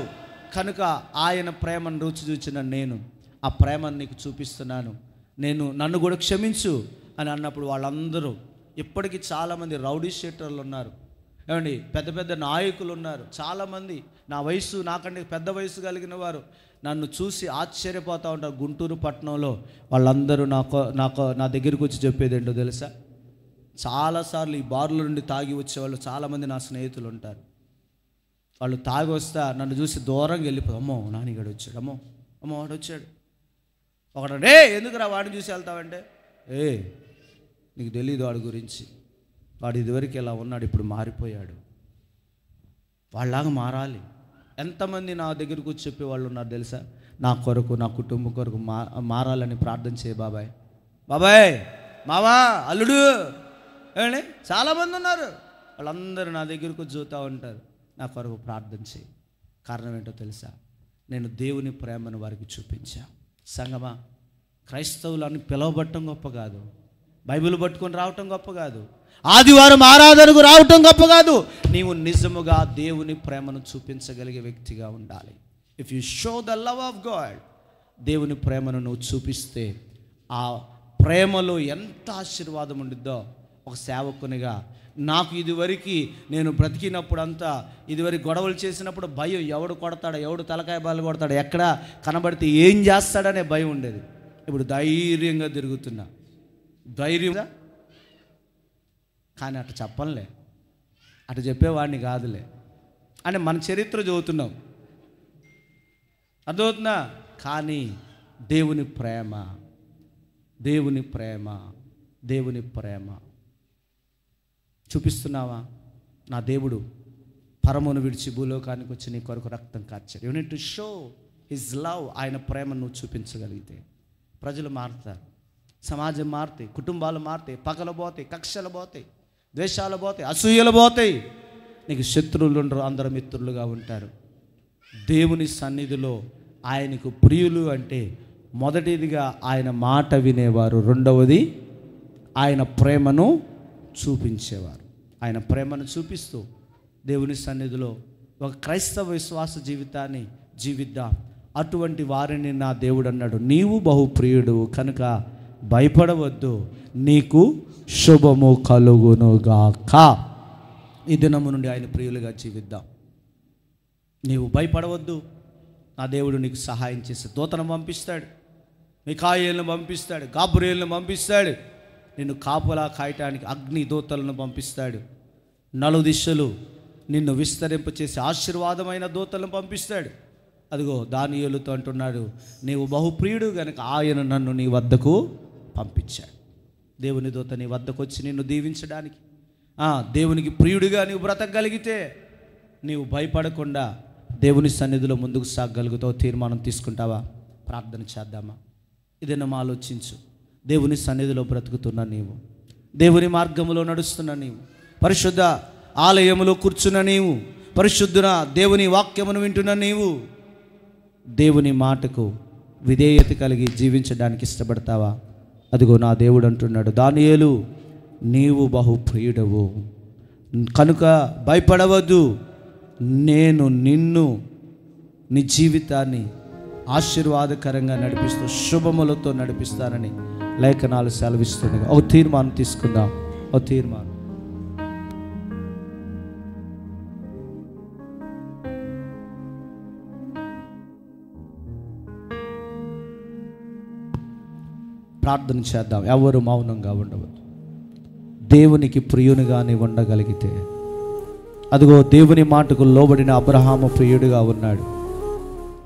కనుక ఆయన ప్రేమను రుచి చూచిన నేను ఆ ప్రేమను నీకు చూపిస్తున్నాను, నన్ను కూడా క్షమించు అని అన్నప్పుడు వాళ్ళందరూ, ఇప్పటికీ చాలామంది రౌడీ షీటర్లు ఉన్నారు, ఏమండి పెద్ద పెద్ద నాయకులు ఉన్నారు, చాలామంది నా వయసు నాకంటే పెద్ద వయసు కలిగిన వారు నన్ను చూసి ఆశ్చర్యపోతూ ఉంటారు. గుంటూరు పట్టణంలో వాళ్ళందరూ నా దగ్గరికి వచ్చి చెప్పేది ఏంటో తెలుసా? చాలాసార్లు ఈ బార్ల నుండి తాగి వచ్చేవాళ్ళు చాలామంది నా స్నేహితులు ఉంటారు. వాళ్ళు తాగి వస్తా నన్ను చూసి దూరంగా వెళ్ళిపోతారు, అమ్మో నానిగాడు వచ్చాడు, అమ్మో వాడు వచ్చాడు. ఒకటే ఎందుకురా వాడిని చూసి వెళ్తావంటే, నీకు తెలియదు వాడి గురించి, వాడు ఇదివరకు ఇలా ఉన్నాడు, ఇప్పుడు మారిపోయాడు, వాళ్ళలాగా మారాలి. ఎంతమంది నా దగ్గరకు వచ్చి చెప్పేవాళ్ళు ఉన్నారు తెలుసా? నా కొరకు, నా కుటుంబం కొరకు మారాలని ప్రార్థన చేయ బాబాయ్, మావా, అల్లుడు, ఏమండి చాలామంది ఉన్నారు. వాళ్ళందరూ నా దగ్గరకు చూస్తూ ఉంటారు, నా కొరకు ప్రార్థన చేయి. కారణం ఏంటో తెలుసా? నేను దేవుని ప్రేమను వారికి చూపించా. సంగమా, క్రైస్తవులను పిలవబట్టడం గొప్ప కాదు, బైబిల్ పట్టుకొని రావటం గొప్ప కాదు, ఆదివారం ఆరాధనకు రావటం గొప్ప కాదు, నీవు నిజముగా దేవుని ప్రేమను చూపించగలిగే వ్యక్తిగా ఉండాలి. If you show the love of God, దేవుని ప్రేమను నువ్వు చూపిస్తే ఆ ప్రేమలో ఎంత ఆశీర్వాదం ఉండిద్దో ఒక సేవకునిగా నాకు ఇదివరకు నేను బ్రతికినప్పుడంతా ఇదివరకు గొడవలు చేసినప్పుడు భయం, ఎవడు కొడతాడో, ఎవడు తలకాయ బాలు కొడతాడో, ఎక్కడ కనబడితే ఏం చేస్తాడనే భయం ఉండేది. ఇప్పుడు ధైర్యంగా తిరుగుతున్నా. ధైర్యంగా, కానీ అటు చెప్పంలే, అటు చెప్పేవాడిని కాదులే అని మన చరిత్ర చదువుతున్నాం. అర్థమవుతుందా? కానీ దేవుని ప్రేమ, దేవుని ప్రేమ, దేవుని ప్రేమ చూపిస్తున్నావా? నా దేవుడు పరమును విడిచి భూలోకానికి వచ్చి నీ కొరకు రక్తం కార్చాడు. You need to show his love. ఆయన ప్రేమను నువ్వు చూపించగలిగితే ప్రజలు మారుతారు, సమాజం మారుతాయి, కుటుంబాలు మారుతాయి, పగలు పోతాయి, కక్షలు పోతాయి, ద్వేషాలు పోతాయి, అసూయలు పోతాయి. నీకు శత్రువులు ఉండరు, అందరూ మిత్రులుగా ఉంటారు. దేవుని సన్నిధిలో ఆయనకు ప్రియులు అంటే మొదటిదిగా ఆయన మాట వినేవారు, రెండవది ఆయన ప్రేమను చూపించేవారు. ఆయన ప్రేమను చూపిస్తూ దేవుని సన్నిధిలో ఒక క్రైస్తవ విశ్వాస జీవితాన్ని జీవిద్దాం. అటువంటి వారిని నా దేవుడు అన్నాడు, నీవు బహుప్రియుడు కనుక భయపడవద్దు, నీకు శుభము కలుగునుగాక. ఈ దినము నుండి ఆయన ప్రియులుగా జీవిద్దాం. నీవు భయపడవద్దు, నా దేవుడు నీకు సహాయం చేసి దూతను పంపిస్తాడు, మిఖాయేలును పంపిస్తాడు, గాబ్రియేలును పంపిస్తాడు, నిన్ను కాపులా కాయటానికి అగ్ని దూతలను పంపిస్తాడు, నలుదిశలు నిన్ను విస్తరింపచేసి ఆశీర్వాదమైన దూతలను పంపిస్తాడు. అదిగో దానియేలుతో అంటున్నాడు, నీవు బహుప్రియుడు గనుక ఆయన నన్ను నీ వద్దకు పంపించాడు. దేవుని దూత నీ వద్దకు వచ్చి నిన్ను దీవించడానికి. దేవునికి ప్రియుడిగా నీవు బ్రతకగలిగితే నీవు భయపడకుండా దేవుని సన్నిధిలో ముందుకు సాగగలుగుతావు. తీర్మానం తీసుకుంటావా? ప్రార్థన చేద్దామా? ఇదేనా ఆలోచించు. దేవుని సన్నిధిలో బ్రతుకుతున్న నీవు, దేవుని మార్గంలో నడుస్తున్న నీవు, పరిశుద్ధ ఆలయములో కూర్చున్న నీవు, పరిశుద్ధున దేవుని వాక్యమును వింటున్న నీవు, దేవుని మాటకు విధేయత కలిగి జీవించడానికి ఇష్టపడతావా? అదిగో నా దేవుడు అంటున్నాడు, దానియేలు నీవు బహుప్రియుడవు కనుక భయపడవద్దు, నేను నిన్ను నీ జీవితాన్ని ఆశీర్వాదకరంగా నడిపిస్తూ శుభములతో నడిపిస్తానని లేఖనాలు సెలవిస్తుంది. ఒక తీర్మానం తీసుకుందాం. ఒక తీర్మానం. ప్రార్థన చేద్దాం. ఎవరు మౌనంగా ఉండవద్దు. దేవునికి ప్రియునిగా నీవు ఉండగలిగితే, అదిగో దేవుని మాటకు లోబడిన అబ్రహాము ప్రియుడిగా ఉన్నాడు.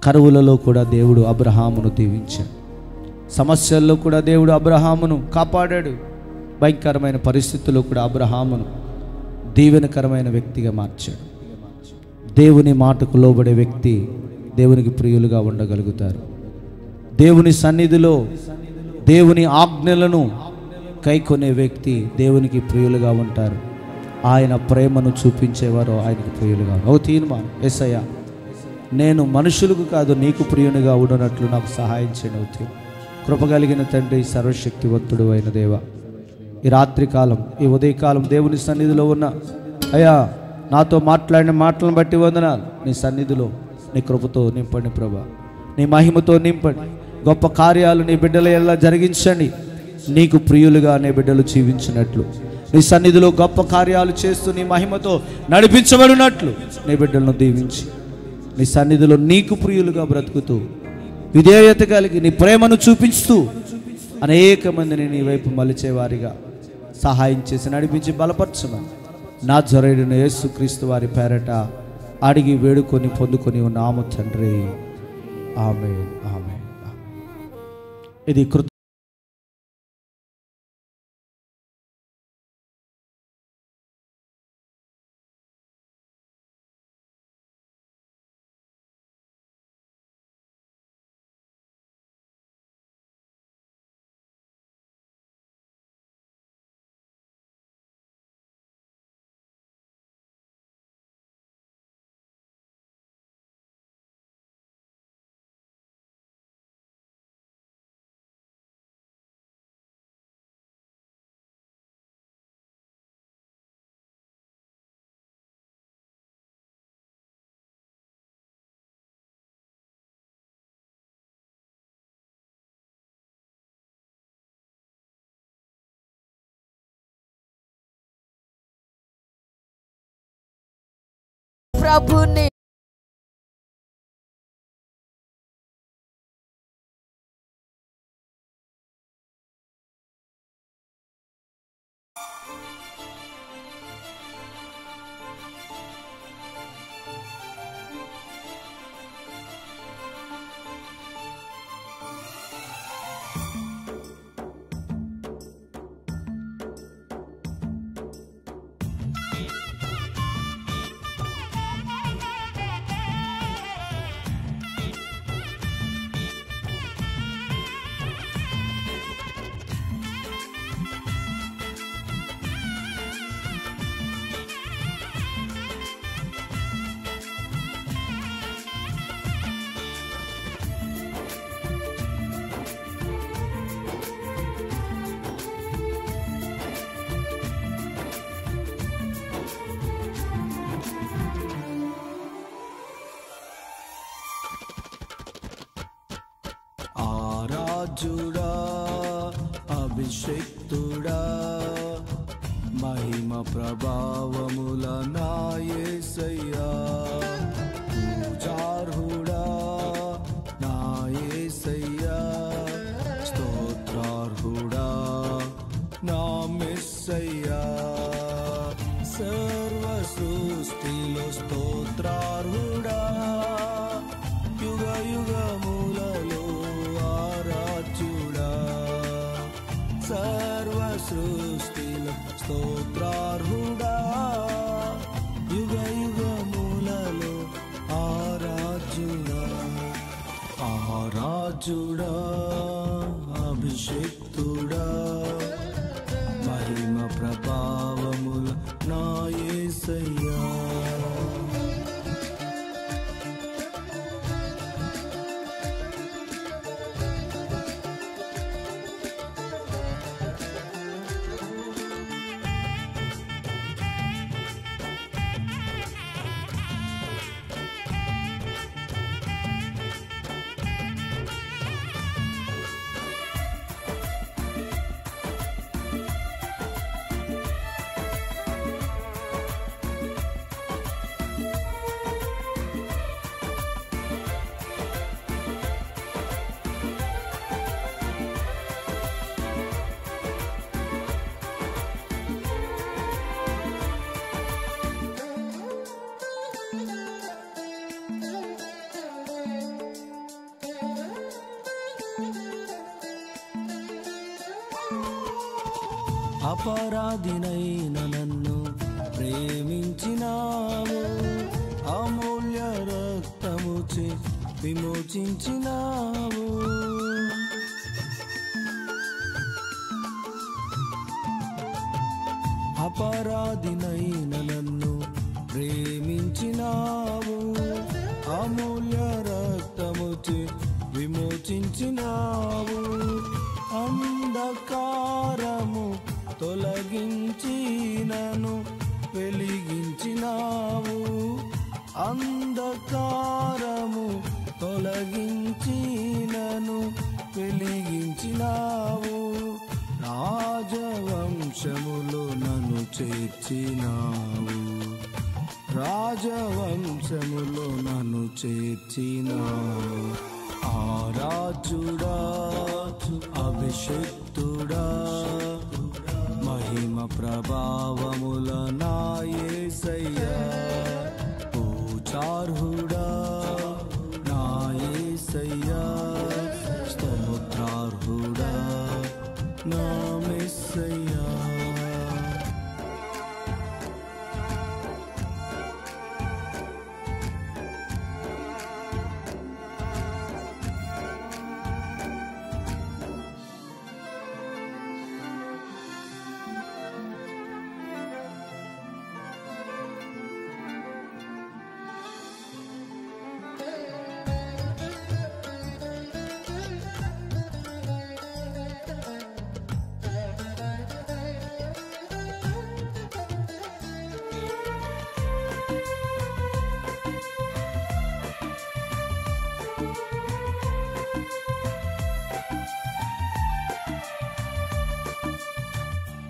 కరువులలో కూడా దేవుడు అబ్రహామును దీవించాడు. సమస్యల్లో కూడా దేవుడు అబ్రహామును కాపాడాడు. భయంకరమైన పరిస్థితుల్లో కూడా అబ్రహామును దీవెనకరమైన వ్యక్తిగా మార్చాడు. దేవుని మాటకు లోబడే వ్యక్తి దేవునికి ప్రియులుగా ఉండగలుగుతారు. దేవుని సన్నిధిలో దేవుని ఆజ్ఞలను కైకొనే వ్యక్తి దేవునికి ప్రియులుగా ఉంటారు. ఆయన ప్రేమను చూపించేవారు ఆయనకి ప్రియులుగా. ఓ తీర్మానం. యేసయ్య, నేను మనుషులకు కాదు నీకు ప్రియునిగా ఉండనట్లు నాకు సహాయం చేయను. కృపగలిగిన తండ్రి, సర్వశక్తివంతుడు అయిన దేవ, ఈ రాత్రికాలం, ఈ ఉదయకాలం దేవుని సన్నిధిలో ఉన్న అయ్యా, నాతో మాట్లాడిన మాటలను బట్టి వందనాలు. నీ సన్నిధిలో నీ కృపతో నింపండి ప్రభా, నీ మహిమతో నింపండి. గొప్ప కార్యాలు నీ బిడ్డల ఎలా జరిగించండి. నీకు ప్రియులుగా నీ బిడ్డలు జీవించినట్లు, నీ సన్నిధిలో గొప్ప కార్యాలు చేస్తూ నీ మహిమతో నడిపించబడినట్లు నీ బిడ్డలను దీవించి, నీ సన్నిధిలో నీకు ప్రియులుగా బ్రతుకుతూ విధేయత కలిగి నీ ప్రేమను చూపిస్తూ అనేక మందిని నీ వైపు మలిచేవారిగా సహాయం చేసి నడిపించి బలపరచమని నజరేయుడైన యేసుక్రీస్తు వారి పేరట అడిగి వేడుకొని పొందుకొని ఉన్నాము తండ్రి. ఆమేన్, ఆమేన్. ఇది ప్రభుని ఆరాధ్యుడా అభిషేక్తుడా మహిమ ప్రభావముల నా యేసయ్యా పూజార్హుడా నా యేసయ్యా స్తోత్రార్హుడా నా మెస్సయ్యా సర్వ సృష్టిలో స్తోత్రార్హుడా యుగ యుగములలో ఆరాధ్యుడా సర్వ సృష్టిలో స్తోత్రార్హుడా యుగ యుగములలో ఆరాధ్యుడా ఆరాధ్యుడా అభిషేక్తుడా మహిమ ప్రభావముల నా యేసయ్యా అపరాధినైన నన్ను ప్రేమించినావు అమూల్య రక్తముచే విమోచించినావు అపరాధినైన నన్ను ప్రేమించినావు అమూల్య రక్తముచే విమోచించినావు అంధకారము తొలగించి నన్ను వెలిగించినావు అంధకారము తొలగించి నన్ను వెలిగించినావు రాజవంశములో నన్ను చేర్చినావు రాజవంశములో నన్ను చేర్చినావు ఆరాధ్యుడా అభిషేక్తుడా మహిమ ప్రభావముల నా యేసయ్యా పూజార్హుడా నా యేసయ్యా స్తోత్రార్హుడా నా మెస్సయ్యా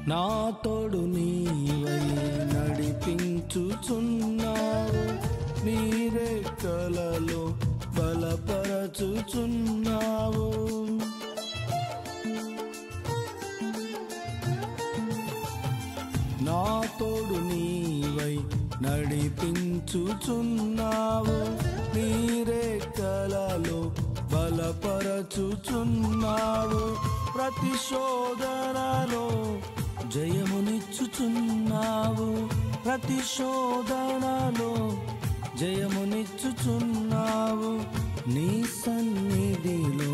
నా తోడు నీవై నడిపించుచున్నావు నీ రెక్కలలో బలపరచుచున్నావు. నా తోడు నీవై నడిపించుచున్నావు. నీ రెక్కలలో బలపరచుచున్నావు. ప్రతి శోధనలో జయమునిచ్చుచున్నావు. ప్రతి శోధనలో జయమునిచ్చుచున్నావు. నీ సన్నిధిలో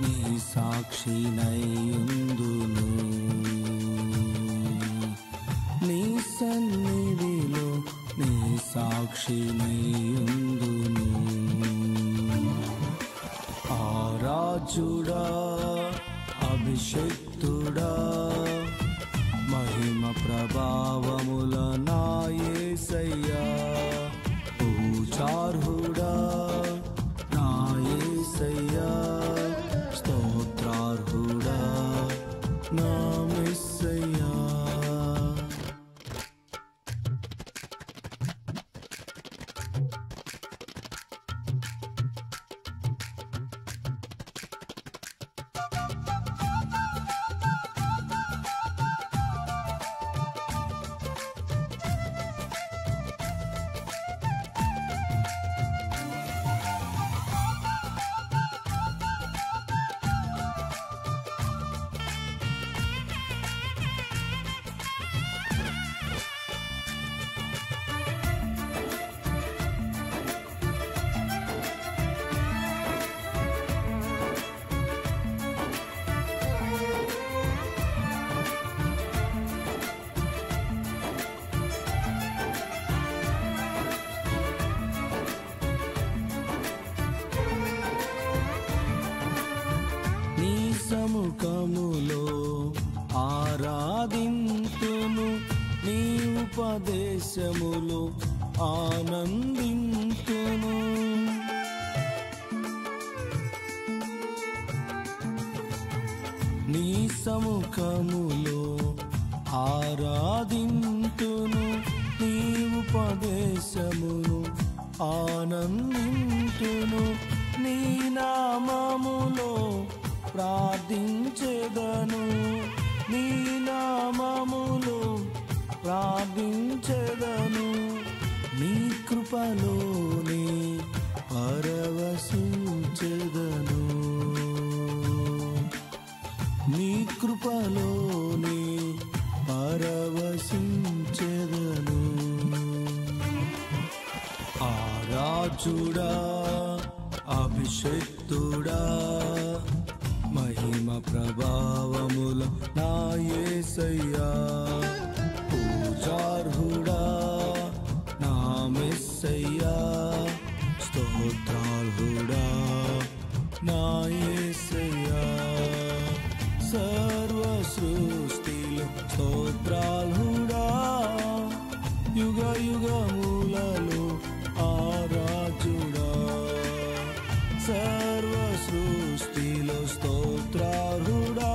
నీ సాక్షినైయుందును. నీ సన్నిధిలో నీ సాక్షినైయుందును. ఆరాజుడా అభిషేక్తుడా మహిమ ప్రభావముల నా యేసయ్యా. పూజార్హుడా నా యేసయ్యా. స్తోత్రార్హుడా నా మెస్సయ్యా. సముఖములో ఆరాధింతును. నీ ఉపదేశములో ఆనందింతును. నీ సముఖములో ఆరాధింతును. నీ ఉపదేశమును ఆనందింతును. నీ నామములో ప్రార్థించెదను. నీ నామములో ప్రార్థించెదను. నీ కృపలోనే పరవశించెదను. నీ కృపలోనే పరవశించెదను. ఆరాజుడా అభిషేక్తుడా మహిమ ప్రభావముల నా యేసయ్యా. పూజార్హుడా నా మెస్సయ్యా. స్తోత్రార్హుడా నా యేసయ్యా. సర్వ సృష్టిలో స్తోత్రార్హుడా. యుగ యుగములలో ఆరాజుడా. సర్వ సృష్టిలో స్తోత్రార్హుడా.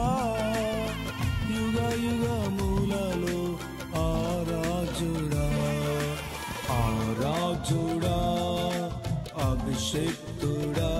యుగ యుగములలో ఆరాజుడా. ఆరాజుడా అభిషేక్తుడా